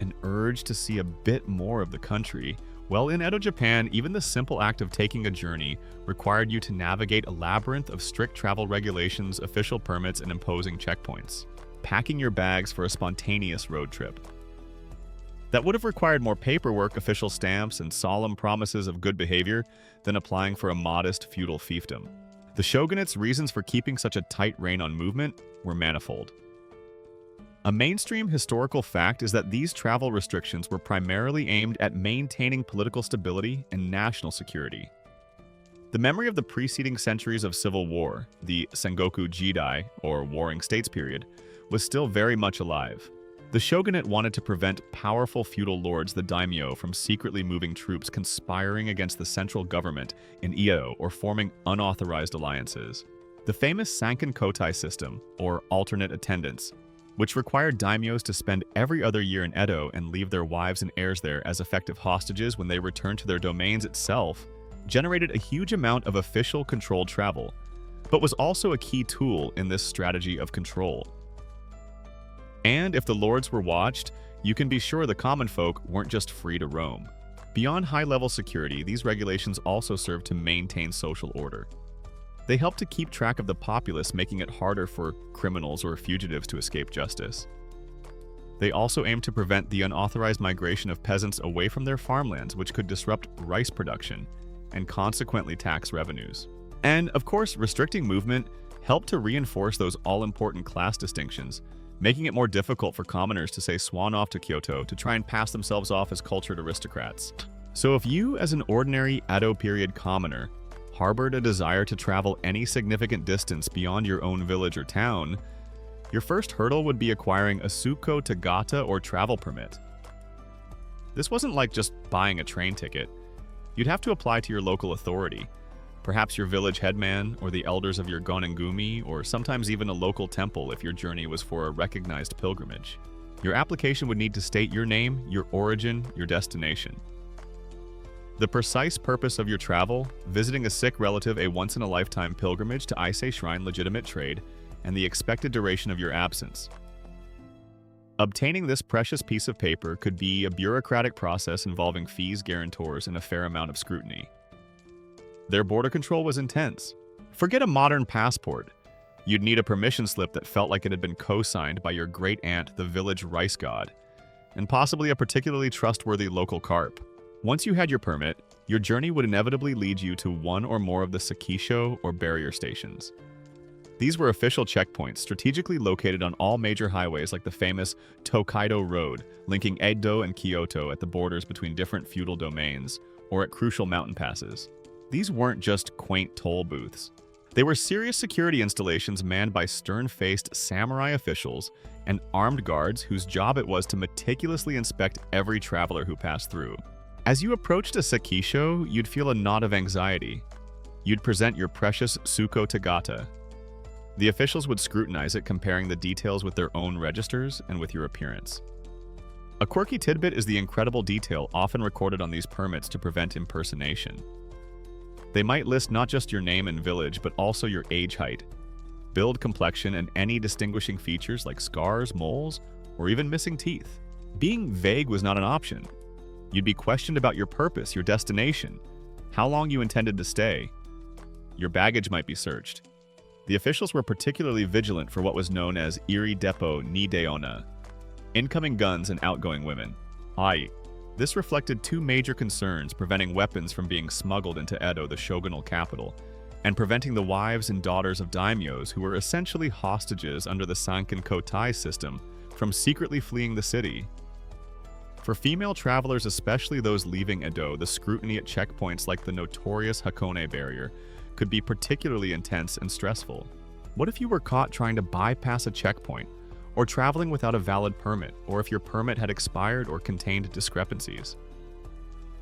an urge to see a bit more of the country? Well, in Edo Japan, even the simple act of taking a journey required you to navigate a labyrinth of strict travel regulations, official permits, and imposing checkpoints, packing your bags for a spontaneous road trip. That would have required more paperwork, official stamps, and solemn promises of good behavior than applying for a modest feudal fiefdom. The shogunate's reasons for keeping such a tight rein on movement were manifold. A mainstream historical fact is that these travel restrictions were primarily aimed at maintaining political stability and national security. The memory of the preceding centuries of civil war, the Sengoku Jidai, or Warring States period, was still very much alive. The shogunate wanted to prevent powerful feudal lords, the daimyo, from secretly moving troops conspiring against the central government in Edo or forming unauthorized alliances. The famous Sankan Kotai system, or alternate attendance, which required daimyos to spend every other year in Edo and leave their wives and heirs there as effective hostages when they returned to their domains itself, generated a huge amount of official controlled travel, but was also a key tool in this strategy of control. And if the lords were watched, you can be sure the common folk weren't just free to roam. Beyond high-level security, these regulations also served to maintain social order. They helped to keep track of the populace, making it harder for criminals or fugitives to escape justice. They also aimed to prevent the unauthorized migration of peasants away from their farmlands, which could disrupt rice production and consequently tax revenues. And, of course, restricting movement helped to reinforce those all-important class distinctions, making it more difficult for commoners to say swan off to Kyoto to try and pass themselves off as cultured aristocrats. So if you, as an ordinary Edo period commoner, harbored a desire to travel any significant distance beyond your own village or town, your first hurdle would be acquiring a Suko Tagata or travel permit. This wasn't like just buying a train ticket. You'd have to apply to your local authority, perhaps your village headman or the elders of your Gonin-gumi, or sometimes even a local temple if your journey was for a recognized pilgrimage. Your application would need to state your name, your origin, your destination. The precise purpose of your travel, visiting a sick relative, a once-in-a-lifetime pilgrimage to Ise Shrine, legitimate trade, and the expected duration of your absence. Obtaining this precious piece of paper could be a bureaucratic process involving fees, guarantors, and a fair amount of scrutiny. Their border control was intense. Forget a modern passport. You'd need a permission slip that felt like it had been co-signed by your great-aunt, the village rice god, and possibly a particularly trustworthy local carp. Once you had your permit, your journey would inevitably lead you to one or more of the Sakisho or barrier stations. These were official checkpoints strategically located on all major highways like the famous Tokaido Road, linking Edo and Kyoto at the borders between different feudal domains, or at crucial mountain passes. These weren't just quaint toll booths. They were serious security installations manned by stern-faced samurai officials and armed guards whose job it was to meticulously inspect every traveler who passed through. As you approached a Sakisho, you'd feel a knot of anxiety. You'd present your precious Suko Tagata. The officials would scrutinize it, comparing the details with their own registers and with your appearance. A quirky tidbit is the incredible detail often recorded on these permits to prevent impersonation. They might list not just your name and village, but also your age, height, build, complexion, and any distinguishing features like scars, moles, or even missing teeth. Being vague was not an option. You'd be questioned about your purpose, your destination, how long you intended to stay. Your baggage might be searched. The officials were particularly vigilant for what was known as Iri Depot ni Deona, incoming guns and outgoing women. This reflected two major concerns: preventing weapons from being smuggled into Edo, the shogunal capital, and preventing the wives and daughters of daimyos, who were essentially hostages under the Sankin Kotai system, from secretly fleeing the city. For female travelers, especially those leaving Edo, the scrutiny at checkpoints like the notorious Hakone barrier could be particularly intense and stressful. What if you were caught trying to bypass a checkpoint, or traveling without a valid permit, or if your permit had expired or contained discrepancies?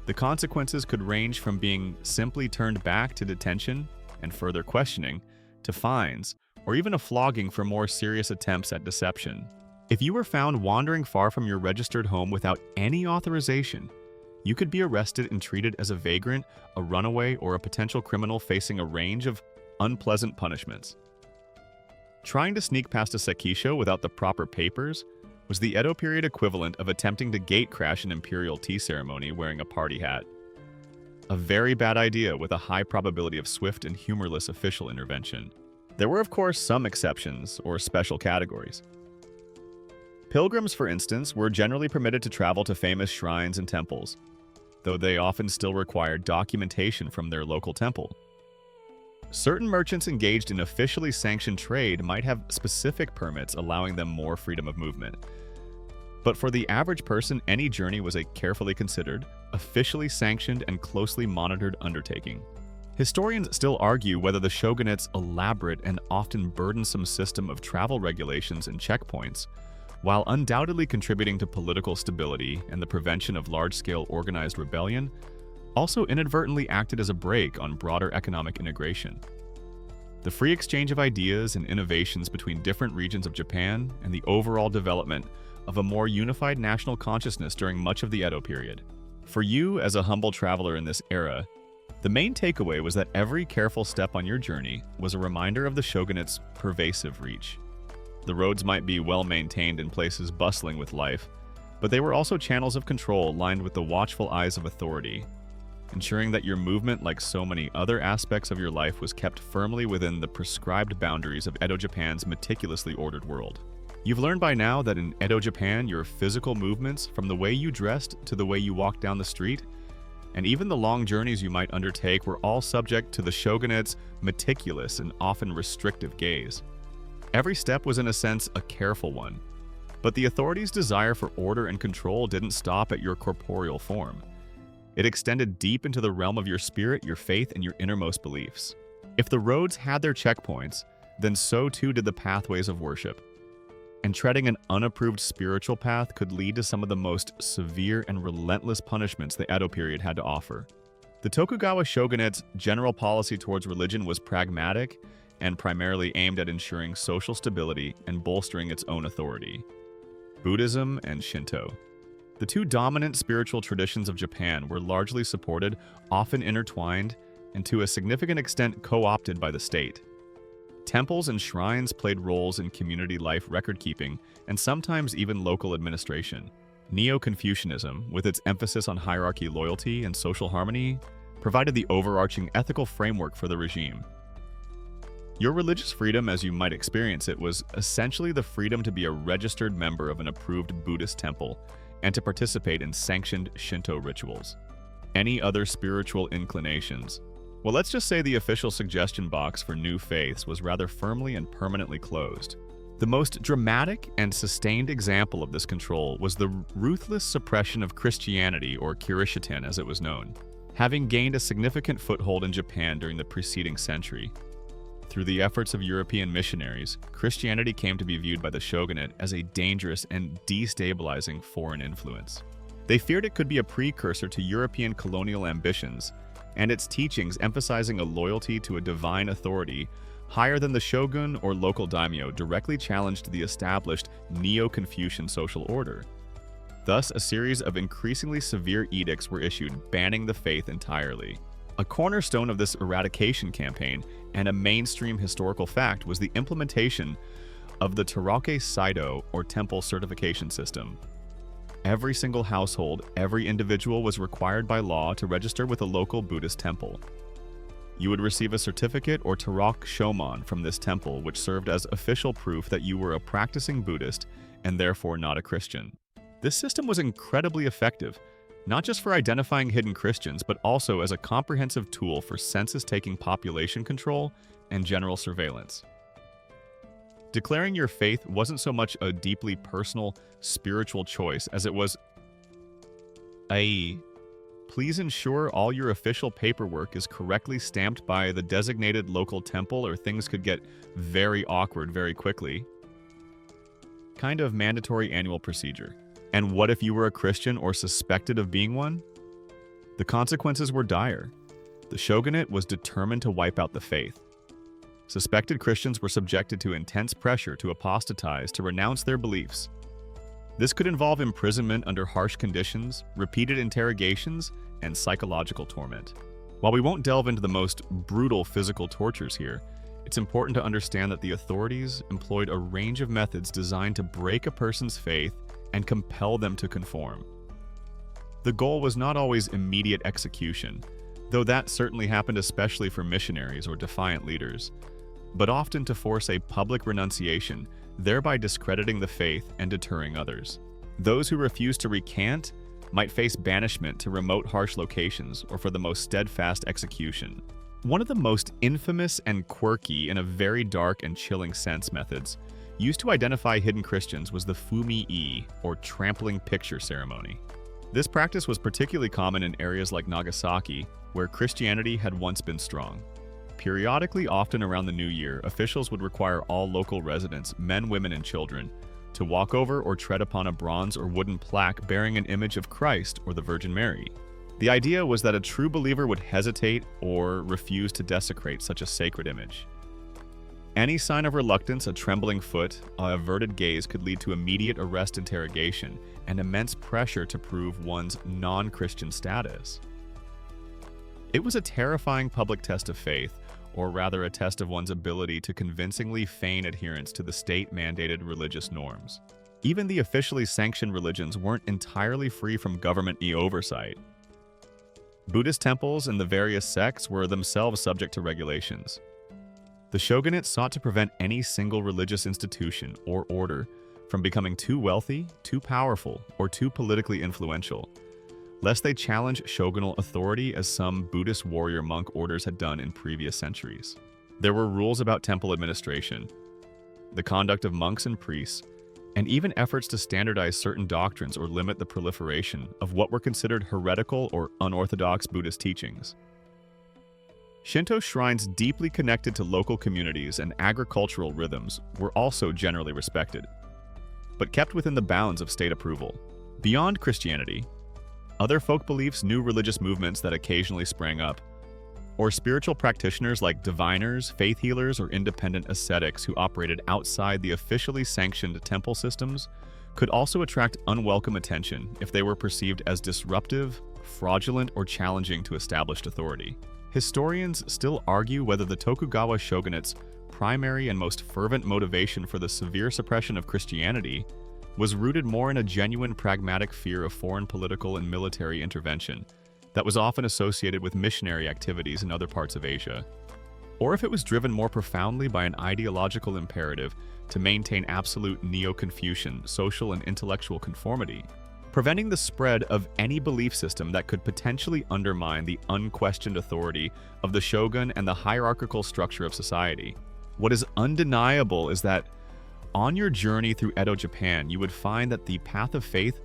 The consequences could range from being simply turned back to detention and further questioning, to fines, or even a flogging for more serious attempts at deception. If you were found wandering far from your registered home without any authorization, you could be arrested and treated as a vagrant, a runaway, or a potential criminal facing a range of unpleasant punishments. Trying to sneak past a Sakisho without the proper papers was the Edo period equivalent of attempting to gate crash an imperial tea ceremony wearing a party hat. A very bad idea with a high probability of swift and humorless official intervention. There were, of course, some exceptions or special categories. Pilgrims, for instance, were generally permitted to travel to famous shrines and temples, though they often still required documentation from their local temple. Certain merchants engaged in officially sanctioned trade might have specific permits allowing them more freedom of movement. But for the average person, any journey was a carefully considered, officially sanctioned, and closely monitored undertaking. Historians still argue whether the shogunate's elaborate and often burdensome system of travel regulations and checkpoints, while undoubtedly contributing to political stability and the prevention of large-scale organized rebellion, also inadvertently acted as a brake on broader economic integration. The free exchange of ideas and innovations between different regions of Japan and the overall development of a more unified national consciousness during much of the Edo period. For you, as a humble traveler in this era, the main takeaway was that every careful step on your journey was a reminder of the shogunate's pervasive reach. The roads might be well-maintained in places bustling with life, but they were also channels of control lined with the watchful eyes of authority, ensuring that your movement, like so many other aspects of your life, was kept firmly within the prescribed boundaries of Edo Japan's meticulously ordered world. You've learned by now that in Edo Japan, your physical movements, from the way you dressed to the way you walked down the street, and even the long journeys you might undertake, were all subject to the shogunate's meticulous and often restrictive gaze. Every step was in a sense a careful one. But the authorities' desire for order and control didn't stop at your corporeal form. It extended deep into the realm of your spirit, your faith, and your innermost beliefs. If the roads had their checkpoints, then so too did the pathways of worship. And treading an unapproved spiritual path could lead to some of the most severe and relentless punishments the Edo period had to offer. The Tokugawa shogunate's general policy towards religion was pragmatic and primarily aimed at ensuring social stability and bolstering its own authority. Buddhism and Shinto. The two dominant spiritual traditions of Japan were largely supported, often intertwined, and to a significant extent co-opted by the state. Temples and shrines played roles in community life record-keeping and sometimes even local administration. Neo-Confucianism, with its emphasis on hierarchy, loyalty, and social harmony, provided the overarching ethical framework for the regime. Your religious freedom, as you might experience it, was essentially the freedom to be a registered member of an approved Buddhist temple and to participate in sanctioned Shinto rituals. Any other spiritual inclinations? Well, let's just say the official suggestion box for new faiths was rather firmly and permanently closed. The most dramatic and sustained example of this control was the ruthless suppression of Christianity, or Kirishitan as it was known, having gained a significant foothold in Japan during the preceding century. Through the efforts of European missionaries, Christianity came to be viewed by the shogunate as a dangerous and destabilizing foreign influence. They feared it could be a precursor to European colonial ambitions, and its teachings emphasizing a loyalty to a divine authority higher than the shogun or local daimyo directly challenged the established Neo-Confucian social order. Thus, a series of increasingly severe edicts were issued banning the faith entirely. A cornerstone of this eradication campaign, and a mainstream historical fact, was the implementation of the Terake Saido, or temple certification system. Every single household, every individual was required by law to register with a local Buddhist temple. You would receive a certificate or Terake Shomon from this temple, which served as official proof that you were a practicing Buddhist and therefore not a Christian. This system was incredibly effective, not just for identifying hidden Christians, but also as a comprehensive tool for census-taking population control and general surveillance. Declaring your faith wasn't so much a deeply personal, spiritual choice as it was a please ensure all your official paperwork is correctly stamped by the designated local temple or things could get very awkward very quickly. Kind of mandatory annual procedure. And what if you were a Christian or suspected of being one? The consequences were dire. The shogunate was determined to wipe out the faith. Suspected Christians were subjected to intense pressure to apostatize, to renounce their beliefs. This could involve imprisonment under harsh conditions, repeated interrogations, and psychological torment. While we won't delve into the most brutal physical tortures here, it's important to understand that the authorities employed a range of methods designed to break a person's faith and compel them to conform. The goal was not always immediate execution, though that certainly happened especially for missionaries or defiant leaders, but often to force a public renunciation, thereby discrediting the faith and deterring others. Those who refused to recant might face banishment to remote harsh locations or for the most steadfast execution. One of the most infamous and quirky, in a very dark and chilling sense, methods used to identify hidden Christians was the fumi-e, or trampling picture ceremony. This practice was particularly common in areas like Nagasaki, where Christianity had once been strong. Periodically, often around the new year, officials would require all local residents, men, women, and children, to walk over or tread upon a bronze or wooden plaque bearing an image of Christ or the Virgin Mary. The idea was that a true believer would hesitate or refuse to desecrate such a sacred image. Any sign of reluctance, a trembling foot, an averted gaze could lead to immediate arrest, interrogation, and immense pressure to prove one's non-Christian status. It was a terrifying public test of faith, or rather a test of one's ability to convincingly feign adherence to the state-mandated religious norms. Even the officially sanctioned religions weren't entirely free from government oversight. Buddhist temples and the various sects were themselves subject to regulations. The shogunate sought to prevent any single religious institution or order from becoming too wealthy, too powerful, or too politically influential, lest they challenge shogunal authority as some Buddhist warrior monk orders had done in previous centuries. There were rules about temple administration. the conduct of monks and priests, and even efforts to standardize certain doctrines or limit the proliferation of what were considered heretical or unorthodox Buddhist teachings. Shinto shrines deeply connected to local communities and agricultural rhythms were also generally respected, but kept within the bounds of state approval. Beyond Christianity, other folk beliefs, new religious movements that occasionally sprang up, or spiritual practitioners like diviners, faith healers, or independent ascetics who operated outside the officially sanctioned temple systems could also attract unwelcome attention if they were perceived as disruptive, fraudulent, or challenging to established authority. Historians still argue whether the Tokugawa shogunate's primary and most fervent motivation for the severe suppression of Christianity was rooted more in a genuine pragmatic fear of foreign political and military intervention that was often associated with missionary activities in other parts of Asia, or if it was driven more profoundly by an ideological imperative to maintain absolute Neo-Confucian social and intellectual conformity, preventing the spread of any belief system that could potentially undermine the unquestioned authority of the shogun and the hierarchical structure of society. What is undeniable is that on your journey through Edo Japan, you would find that the path of faith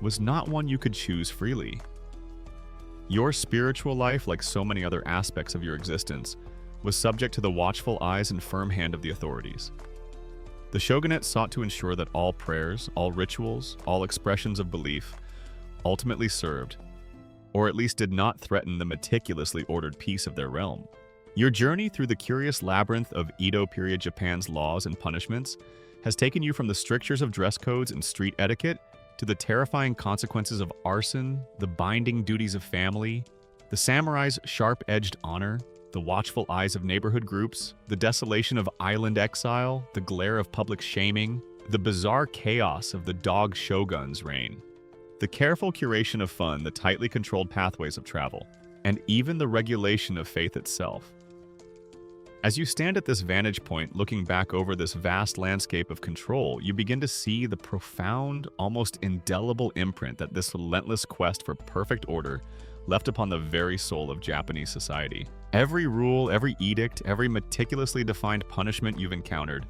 was not one you could choose freely. Your spiritual life, like so many other aspects of your existence, was subject to the watchful eyes and firm hand of the authorities. The shogunate sought to ensure that all prayers, all rituals, all expressions of belief ultimately served, or at least did not threaten the meticulously ordered peace of their realm. Your journey through the curious labyrinth of Edo-period Japan's laws and punishments has taken you from the strictures of dress codes and street etiquette to the terrifying consequences of arson, the binding duties of family, the samurai's sharp-edged honor, the watchful eyes of neighborhood groups, the desolation of island exile, the glare of public shaming, the bizarre chaos of the dog shogun's reign, the careful curation of fun, the tightly controlled pathways of travel, and even the regulation of faith itself. As you stand at this vantage point, looking back over this vast landscape of control, you begin to see the profound, almost indelible imprint that this relentless quest for perfect order left upon the very soul of Japanese society. Every rule, every edict, every meticulously defined punishment you've encountered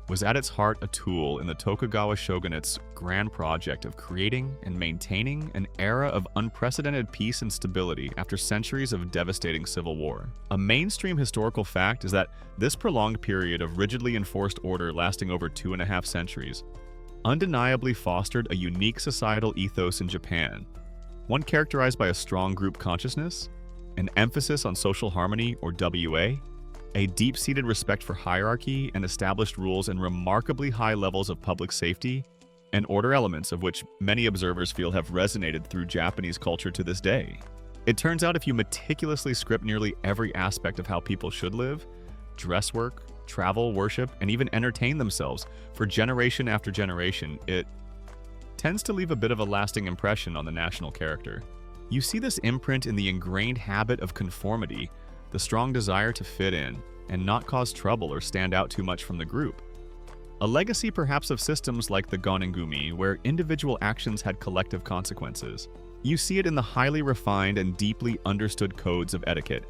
was at its heart a tool in the Tokugawa shogunate's grand project of creating and maintaining an era of unprecedented peace and stability after centuries of devastating civil war. A mainstream historical fact is that this prolonged period of rigidly enforced order lasting over 2.5 centuries undeniably fostered a unique societal ethos in Japan, one characterized by a strong group consciousness, an emphasis on social harmony or WA, a deep-seated respect for hierarchy and established rules, and remarkably high levels of public safety and order, elements of which many observers feel have resonated through Japanese culture to this day. It turns out if you meticulously script nearly every aspect of how people should live, dress, work, travel, worship, and even entertain themselves for generation after generation, it tends to leave a bit of a lasting impression on the national character. You see this imprint in the ingrained habit of conformity, the strong desire to fit in and not cause trouble or stand out too much from the group. A legacy perhaps of systems like the Gonin-gumi, where individual actions had collective consequences. You see it in the highly refined and deeply understood codes of etiquette,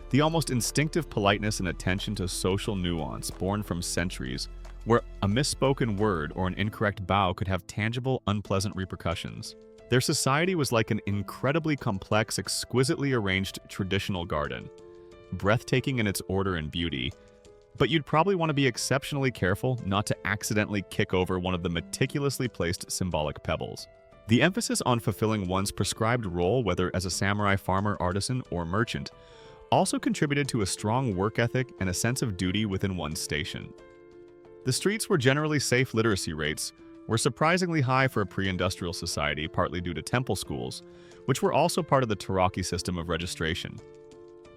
the almost instinctive politeness and attention to social nuance born from centuries, where a misspoken word or an incorrect bow could have tangible, unpleasant repercussions. Their society was like an incredibly complex, exquisitely arranged traditional garden, breathtaking in its order and beauty, but you'd probably want to be exceptionally careful not to accidentally kick over one of the meticulously placed symbolic pebbles. The emphasis on fulfilling one's prescribed role, whether as a samurai, farmer, artisan, or merchant, also contributed to a strong work ethic and a sense of duty within one's station. The streets were generally safe. Literacy rates were surprisingly high for a pre-industrial society, partly due to temple schools, which were also part of the Teraki system of registration.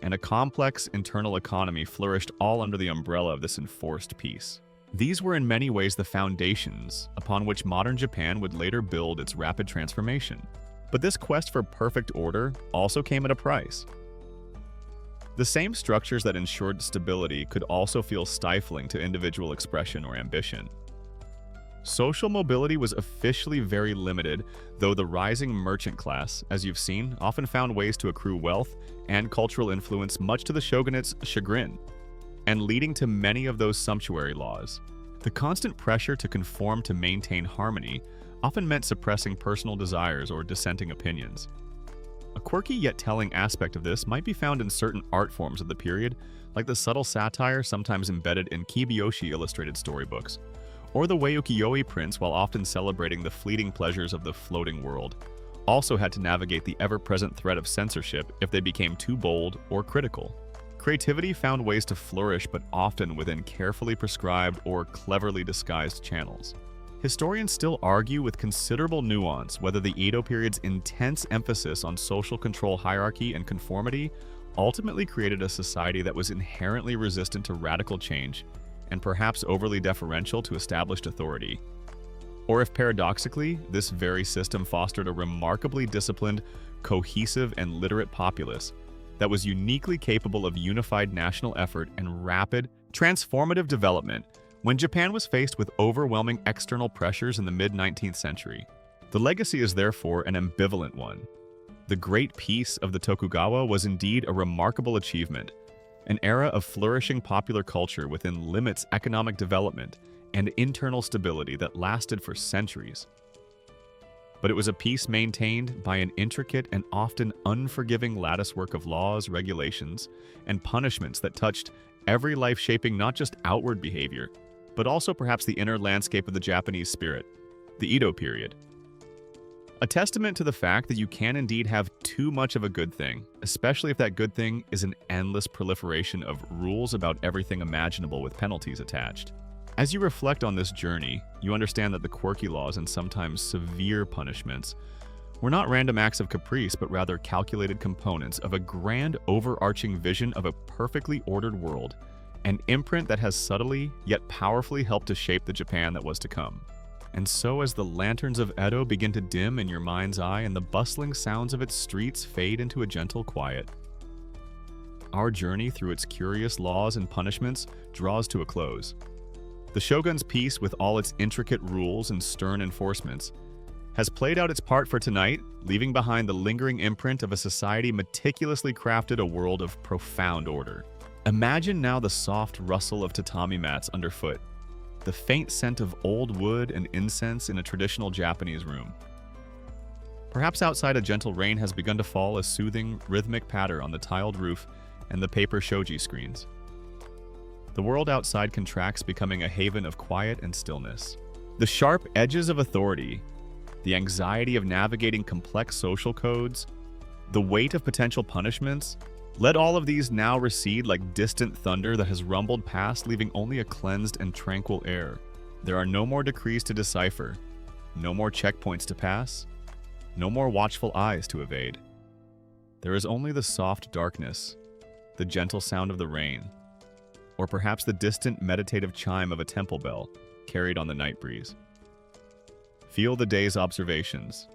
And a complex internal economy flourished all under the umbrella of this enforced peace. These were in many ways the foundations upon which modern Japan would later build its rapid transformation. But this quest for perfect order also came at a price. The same structures that ensured stability could also feel stifling to individual expression or ambition. Social mobility was officially very limited, though the rising merchant class, as you've seen, often found ways to accrue wealth and cultural influence, much to the shogunate's chagrin, and leading to many of those sumptuary laws. The constant pressure to conform to maintain harmony often meant suppressing personal desires or dissenting opinions. A quirky yet telling aspect of this might be found in certain art forms of the period, like the subtle satire sometimes embedded in kibyoushi illustrated storybooks, or the way ukiyo-e prints, while often celebrating the fleeting pleasures of the floating world, also had to navigate the ever-present threat of censorship if they became too bold or critical. Creativity found ways to flourish, but often within carefully prescribed or cleverly disguised channels. Historians still argue with considerable nuance whether the Edo period's intense emphasis on social control, hierarchy, and conformity ultimately created a society that was inherently resistant to radical change and perhaps overly deferential to established authority. Or if paradoxically, this very system fostered a remarkably disciplined, cohesive, and literate populace that was uniquely capable of unified national effort and rapid, transformative development when Japan was faced with overwhelming external pressures in the mid-19th century. The legacy is therefore an ambivalent one. The Great Peace of the Tokugawa was indeed a remarkable achievement, an era of flourishing popular culture within limits economic development and internal stability that lasted for centuries. But it was a peace maintained by an intricate and often unforgiving latticework of laws, regulations, and punishments that touched every life, shaping not just outward behavior, but also perhaps the inner landscape of the Japanese spirit, the Edo period. A testament to the fact that you can indeed have too much of a good thing, especially if that good thing is an endless proliferation of rules about everything imaginable with penalties attached. As you reflect on this journey, you understand that the quirky laws and sometimes severe punishments were not random acts of caprice, but rather calculated components of a grand overarching vision of a perfectly ordered world, an imprint that has subtly yet powerfully helped to shape the Japan that was to come. And so as the lanterns of Edo begin to dim in your mind's eye and the bustling sounds of its streets fade into a gentle quiet, our journey through its curious laws and punishments draws to a close. The Shogun's peace, with all its intricate rules and stern enforcements, has played out its part for tonight, leaving behind the lingering imprint of a society meticulously crafted a world of profound order. Imagine now the soft rustle of tatami mats underfoot, the faint scent of old wood and incense in a traditional Japanese room. Perhaps outside a gentle rain has begun to fall, a soothing, rhythmic patter on the tiled roof and the paper shoji screens. The world outside contracts, becoming a haven of quiet and stillness. The sharp edges of authority, the anxiety of navigating complex social codes, the weight of potential punishments, let all of these now recede like distant thunder that has rumbled past, leaving only a cleansed and tranquil air. There are no more decrees to decipher, no more checkpoints to pass, no more watchful eyes to evade. There is only the soft darkness, the gentle sound of the rain, or perhaps the distant meditative chime of a temple bell carried on the night breeze. Feel the day's observations.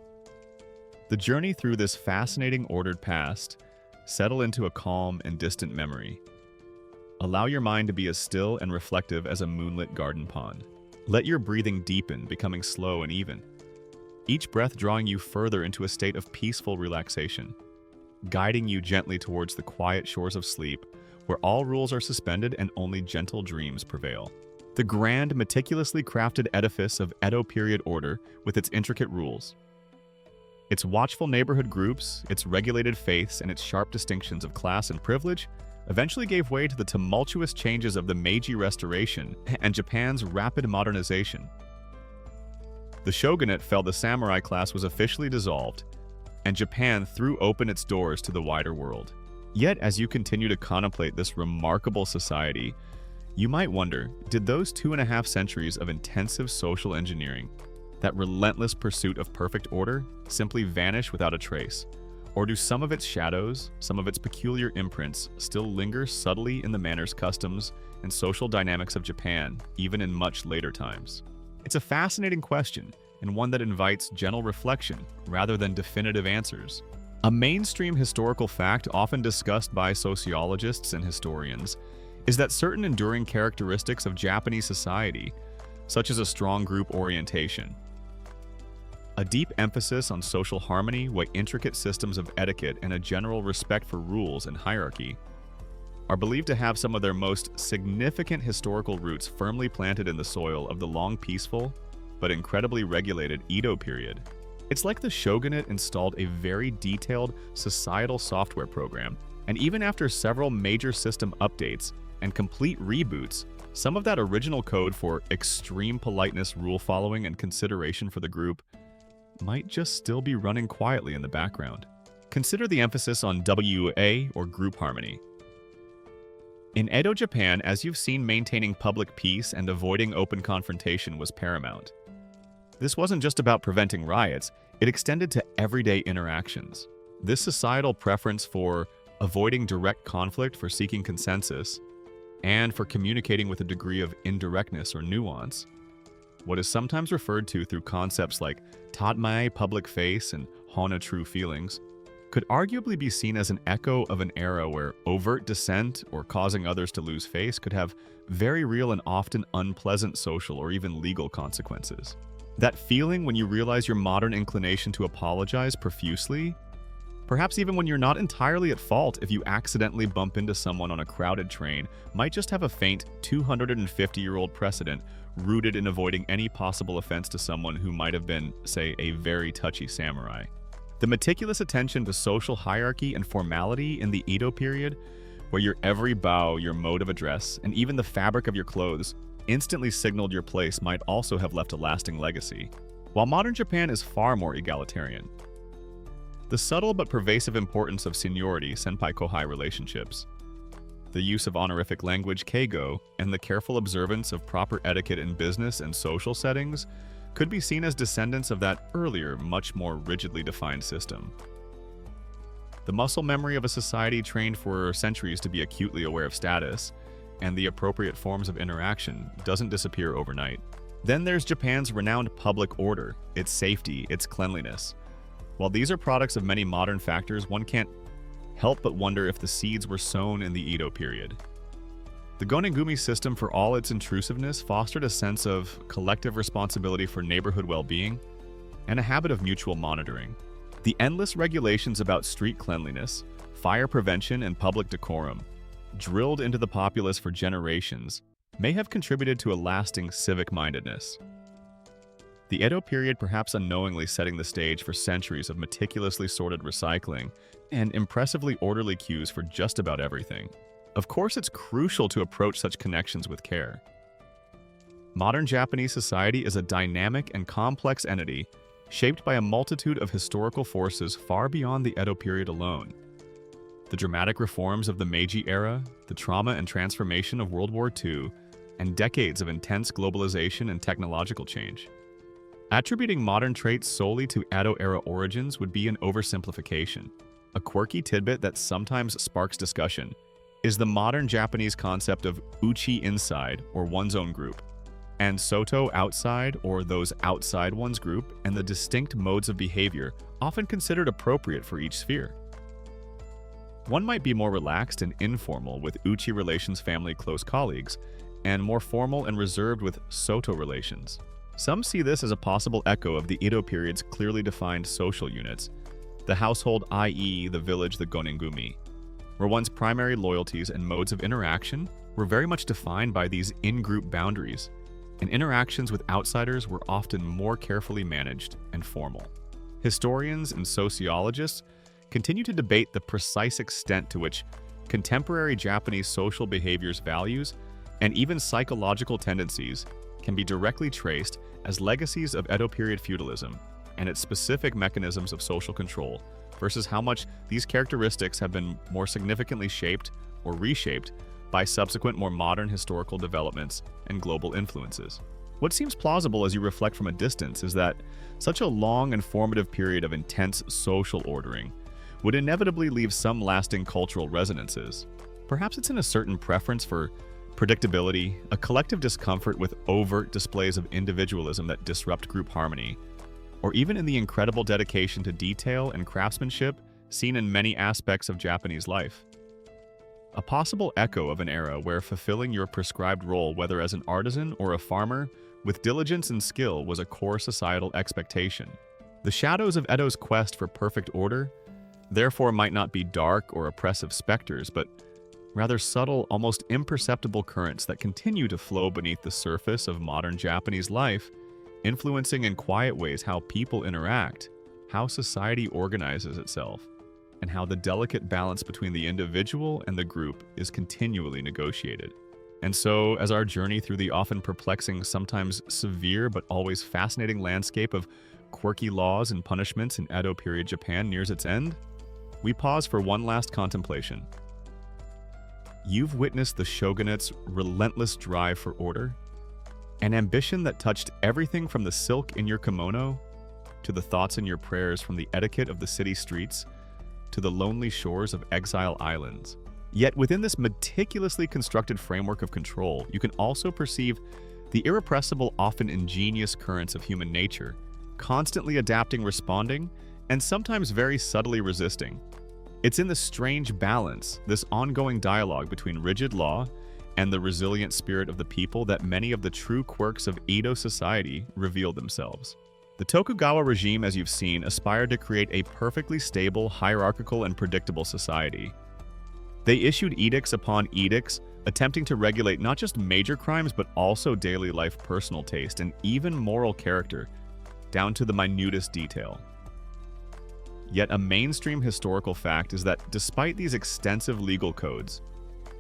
The journey through this fascinating ordered past settle into a calm and distant memory. Allow your mind to be as still and reflective as a moonlit garden pond. Let your breathing deepen, becoming slow and even, each breath drawing you further into a state of peaceful relaxation, guiding you gently towards the quiet shores of sleep, where all rules are suspended and only gentle dreams prevail. The grand, meticulously crafted edifice of Edo period order with its intricate rules, its watchful neighborhood groups, its regulated faiths, and its sharp distinctions of class and privilege eventually gave way to the tumultuous changes of the Meiji Restoration and Japan's rapid modernization. The shogunate fell, the samurai class was officially dissolved, and Japan threw open its doors to the wider world. Yet, as you continue to contemplate this remarkable society, you might wonder, did those 2.5 centuries of intensive social engineering, that relentless pursuit of perfect order, simply vanish without a trace? Or do some of its shadows, some of its peculiar imprints, still linger subtly in the manners, customs, and social dynamics of Japan, even in much later times? It's a fascinating question, and one that invites gentle reflection rather than definitive answers. A mainstream historical fact often discussed by sociologists and historians is that certain enduring characteristics of Japanese society, such as a strong group orientation, a deep emphasis on social harmony, intricate systems of etiquette, and a general respect for rules and hierarchy, are believed to have some of their most significant historical roots firmly planted in the soil of the long peaceful, but incredibly regulated Edo period. It's like the shogunate installed a very detailed societal software program, and even after several major system updates and complete reboots, some of that original code for extreme politeness, rule following, and consideration for the group might just still be running quietly in the background. Consider the emphasis on WA, or group harmony. In Edo Japan, as you've seen, maintaining public peace and avoiding open confrontation was paramount. This wasn't just about preventing riots, it extended to everyday interactions. This societal preference for avoiding direct conflict, for seeking consensus, and for communicating with a degree of indirectness or nuance, what is sometimes referred to through concepts like tatmai, public face, and hana, true feelings, could arguably be seen as an echo of an era where overt dissent or causing others to lose face could have very real and often unpleasant social or even legal consequences. That feeling when you realize your modern inclination to apologize profusely, perhaps even when you're not entirely at fault if you accidentally bump into someone on a crowded train, might just have a faint 250-year-old precedent rooted in avoiding any possible offense to someone who might have been, say, a very touchy samurai. The meticulous attention to social hierarchy and formality in the Edo period, where your every bow, your mode of address, and even the fabric of your clothes instantly signaled your place, might also have left a lasting legacy. While modern Japan is far more egalitarian, the subtle but pervasive importance of seniority, senpai-kohai relationships, the use of honorific language, keigo, and the careful observance of proper etiquette in business and social settings could be seen as descendants of that earlier, much more rigidly defined system. The muscle memory of a society trained for centuries to be acutely aware of status and the appropriate forms of interaction doesn't disappear overnight. Then there's Japan's renowned public order, its safety, its cleanliness. While these are products of many modern factors, one can't help but wonder if the seeds were sown in the Edo period. The Gonin-gumi system, for all its intrusiveness, fostered a sense of collective responsibility for neighborhood well-being and a habit of mutual monitoring. The endless regulations about street cleanliness, fire prevention, and public decorum, drilled into the populace for generations, may have contributed to a lasting civic-mindedness. The Edo period perhaps unknowingly setting the stage for centuries of meticulously sorted recycling and impressively orderly queues for just about everything. Of course, it's crucial to approach such connections with care. Modern Japanese society is a dynamic and complex entity shaped by a multitude of historical forces far beyond the Edo period alone. The dramatic reforms of the Meiji era, the trauma and transformation of World War II, and decades of intense globalization and technological change. Attributing modern traits solely to Edo-era origins would be an oversimplification. A quirky tidbit that sometimes sparks discussion is the modern Japanese concept of uchi inside, or one's own group, and soto outside, or those outside one's group, and the distinct modes of behavior often considered appropriate for each sphere. One might be more relaxed and informal with uchi relations, family, close colleagues, and more formal and reserved with soto relations. Some see this as a possible echo of the Edo period's clearly defined social units, the household, i.e. the village, the Gonin-gumi, where one's primary loyalties and modes of interaction were very much defined by these in-group boundaries, and interactions with outsiders were often more carefully managed and formal. Historians and sociologists continue to debate the precise extent to which contemporary Japanese social behaviors, values, and even psychological tendencies can be directly traced as legacies of Edo period feudalism and its specific mechanisms of social control, versus how much these characteristics have been more significantly shaped or reshaped by subsequent more modern historical developments and global influences. What seems plausible as you reflect from a distance is that such a long and formative period of intense social ordering would inevitably leave some lasting cultural resonances. Perhaps it's in a certain preference for predictability, a collective discomfort with overt displays of individualism that disrupt group harmony, or even in the incredible dedication to detail and craftsmanship seen in many aspects of Japanese life. A possible echo of an era where fulfilling your prescribed role, whether as an artisan or a farmer, with diligence and skill was a core societal expectation. The shadows of Edo's quest for perfect order, therefore, might not be dark or oppressive specters, but rather subtle, almost imperceptible currents that continue to flow beneath the surface of modern Japanese life, influencing in quiet ways how people interact, how society organizes itself, and how the delicate balance between the individual and the group is continually negotiated. And so, as our journey through the often perplexing, sometimes severe, but always fascinating landscape of quirky laws and punishments in Edo-period Japan nears its end, we pause for one last contemplation. You've witnessed the shogunate's relentless drive for order, an ambition that touched everything from the silk in your kimono, to the thoughts in your prayers, from the etiquette of the city streets, to the lonely shores of Exile islands. Yet within this meticulously constructed framework of control, you can also perceive the irrepressible, often ingenious currents of human nature, constantly adapting, responding, and sometimes very subtly resisting. It's in the strange balance, this ongoing dialogue between rigid law and the resilient spirit of the people, that many of the true quirks of Edo society reveal themselves. The Tokugawa regime, as you've seen, aspired to create a perfectly stable, hierarchical, and predictable society. They issued edicts upon edicts, attempting to regulate not just major crimes, but also daily life, personal taste, and even moral character, down to the minutest detail. Yet a mainstream historical fact is that despite these extensive legal codes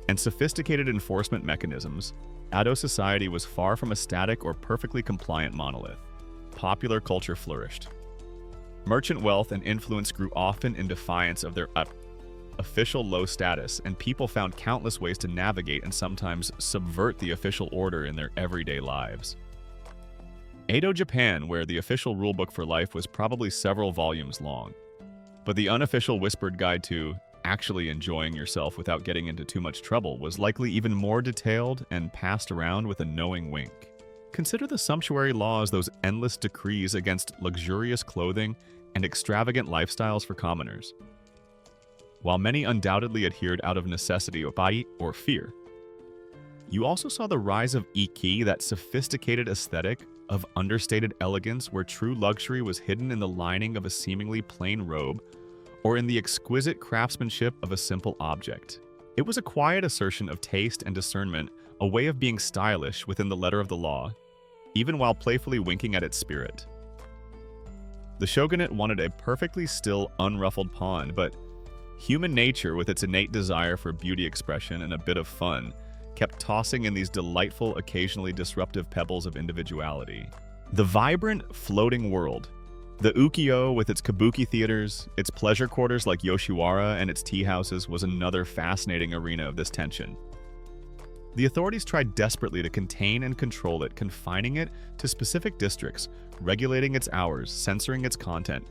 and sophisticated enforcement mechanisms, Edo society was far from a static or perfectly compliant monolith. Popular culture flourished. Merchant wealth and influence grew often in defiance of their official low status, and people found countless ways to navigate and sometimes subvert the official order in their everyday lives. Edo Japan, where the official rulebook for life was probably several volumes long, but the unofficial whispered guide to actually enjoying yourself without getting into too much trouble was likely even more detailed and passed around with a knowing wink. Consider the sumptuary laws, those endless decrees against luxurious clothing and extravagant lifestyles for commoners. While many undoubtedly adhered out of necessity or fear, you also saw the rise of iki, that sophisticated aesthetic of understated elegance where true luxury was hidden in the lining of a seemingly plain robe or in the exquisite craftsmanship of a simple object. It was a quiet assertion of taste and discernment, a way of being stylish within the letter of the law, even while playfully winking at its spirit. The shogunate wanted a perfectly still, unruffled pond, but human nature, with its innate desire for beauty expression and a bit of fun, kept tossing in these delightful, occasionally disruptive pebbles of individuality. The vibrant, floating world, the ukiyo with its kabuki theaters, its pleasure quarters like Yoshiwara and its tea houses, was another fascinating arena of this tension. The authorities tried desperately to contain and control it, confining it to specific districts, regulating its hours, censoring its content,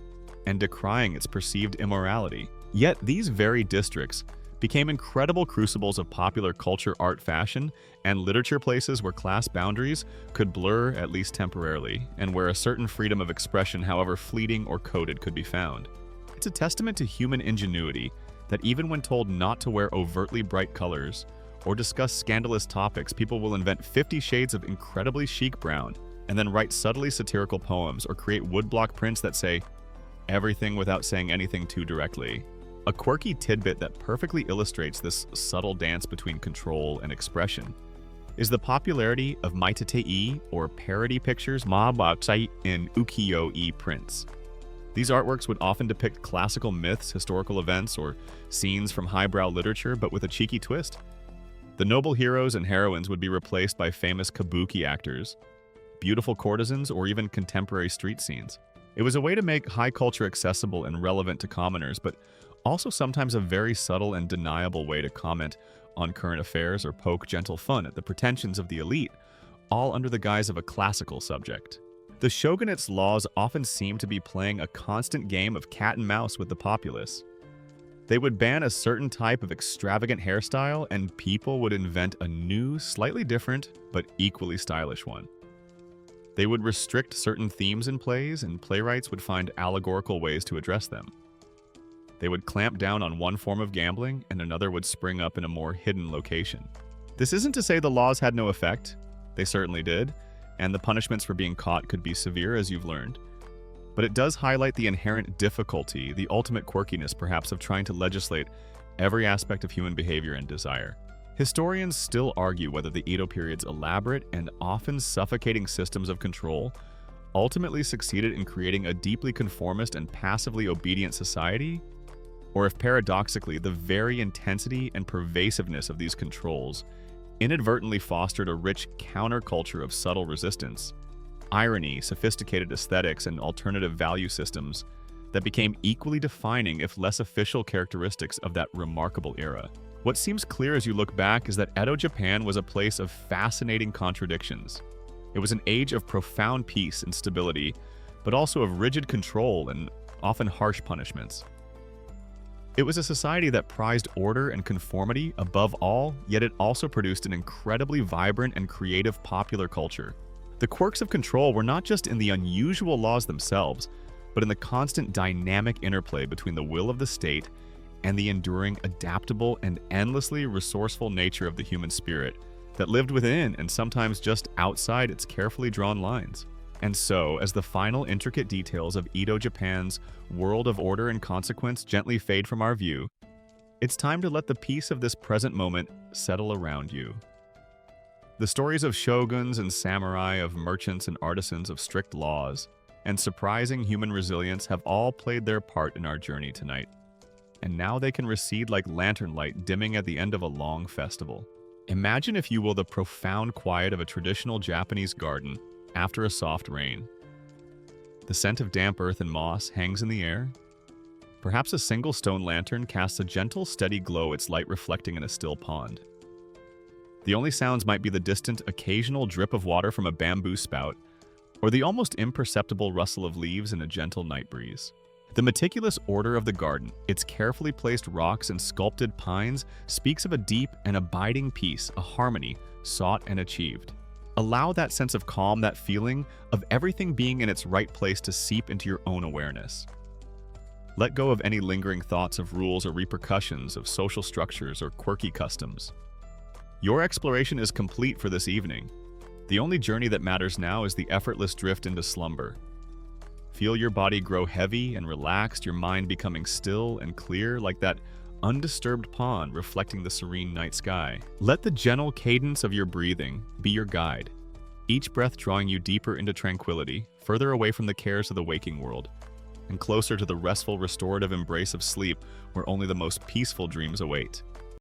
and decrying its perceived immorality. Yet these very districts became incredible crucibles of popular culture, art, fashion, and literature, places where class boundaries could blur, at least temporarily, and where a certain freedom of expression, however fleeting or coded, could be found. It's a testament to human ingenuity that even when told not to wear overtly bright colors or discuss scandalous topics, people will invent 50 shades of incredibly chic brown and then write subtly satirical poems or create woodblock prints that say everything without saying anything too directly. A quirky tidbit that perfectly illustrates this subtle dance between control and expression is the popularity of maitatei, or parody pictures, in ukiyo-e prints. These artworks would often depict classical myths, historical events, or scenes from highbrow literature, but with a cheeky twist. The noble heroes and heroines would be replaced by famous kabuki actors, beautiful courtesans, or even contemporary street scenes. It was a way to make high culture accessible and relevant to commoners, but also sometimes a very subtle and deniable way to comment on current affairs or poke gentle fun at the pretensions of the elite, all under the guise of a classical subject. The shogunate's laws often seemed to be playing a constant game of cat and mouse with the populace. They would ban a certain type of extravagant hairstyle, and people would invent a new, slightly different, but equally stylish one. They would restrict certain themes in plays, and playwrights would find allegorical ways to address them. They would clamp down on one form of gambling, and another would spring up in a more hidden location. This isn't to say the laws had no effect. They certainly did, and the punishments for being caught could be severe, as you've learned. But it does highlight the inherent difficulty, the ultimate quirkiness perhaps, of trying to legislate every aspect of human behavior and desire. Historians still argue whether the Edo period's elaborate and often suffocating systems of control ultimately succeeded in creating a deeply conformist and passively obedient society, or if paradoxically the very intensity and pervasiveness of these controls inadvertently fostered a rich counterculture of subtle resistance, irony, sophisticated aesthetics, and alternative value systems that became equally defining, if less official, characteristics of that remarkable era. What seems clear as you look back is that Edo Japan was a place of fascinating contradictions. It was an age of profound peace and stability, but also of rigid control and often harsh punishments. It was a society that prized order and conformity above all, yet it also produced an incredibly vibrant and creative popular culture. The quirks of control were not just in the unusual laws themselves, but in the constant dynamic interplay between the will of the state and the enduring, adaptable, and endlessly resourceful nature of the human spirit that lived within and sometimes just outside its carefully drawn lines. And so, as the final intricate details of Edo Japan's world of order and consequence gently fade from our view, it's time to let the peace of this present moment settle around you. The stories of shoguns and samurai, of merchants and artisans, of strict laws, and surprising human resilience have all played their part in our journey tonight. And now they can recede like lantern light dimming at the end of a long festival. Imagine, if you will, the profound quiet of a traditional Japanese garden after a soft rain. The scent of damp earth and moss hangs in the air. Perhaps a single stone lantern casts a gentle, steady glow, its light reflecting in a still pond. The only sounds might be the distant, occasional drip of water from a bamboo spout, or the almost imperceptible rustle of leaves in a gentle night breeze. The meticulous order of the garden, its carefully placed rocks and sculpted pines, speaks of a deep and abiding peace, a harmony sought and achieved. Allow that sense of calm, that feeling of everything being in its right place, to seep into your own awareness. Let go of any lingering thoughts of rules or repercussions, of social structures or quirky customs. Your exploration is complete for this evening. The only journey that matters now is the effortless drift into slumber. Feel your body grow heavy and relaxed, your mind becoming still and clear like that undisturbed pond reflecting the serene night sky. Let the gentle cadence of your breathing be your guide, each breath drawing you deeper into tranquility, further away from the cares of the waking world, and closer to the restful, restorative embrace of sleep where only the most peaceful dreams await.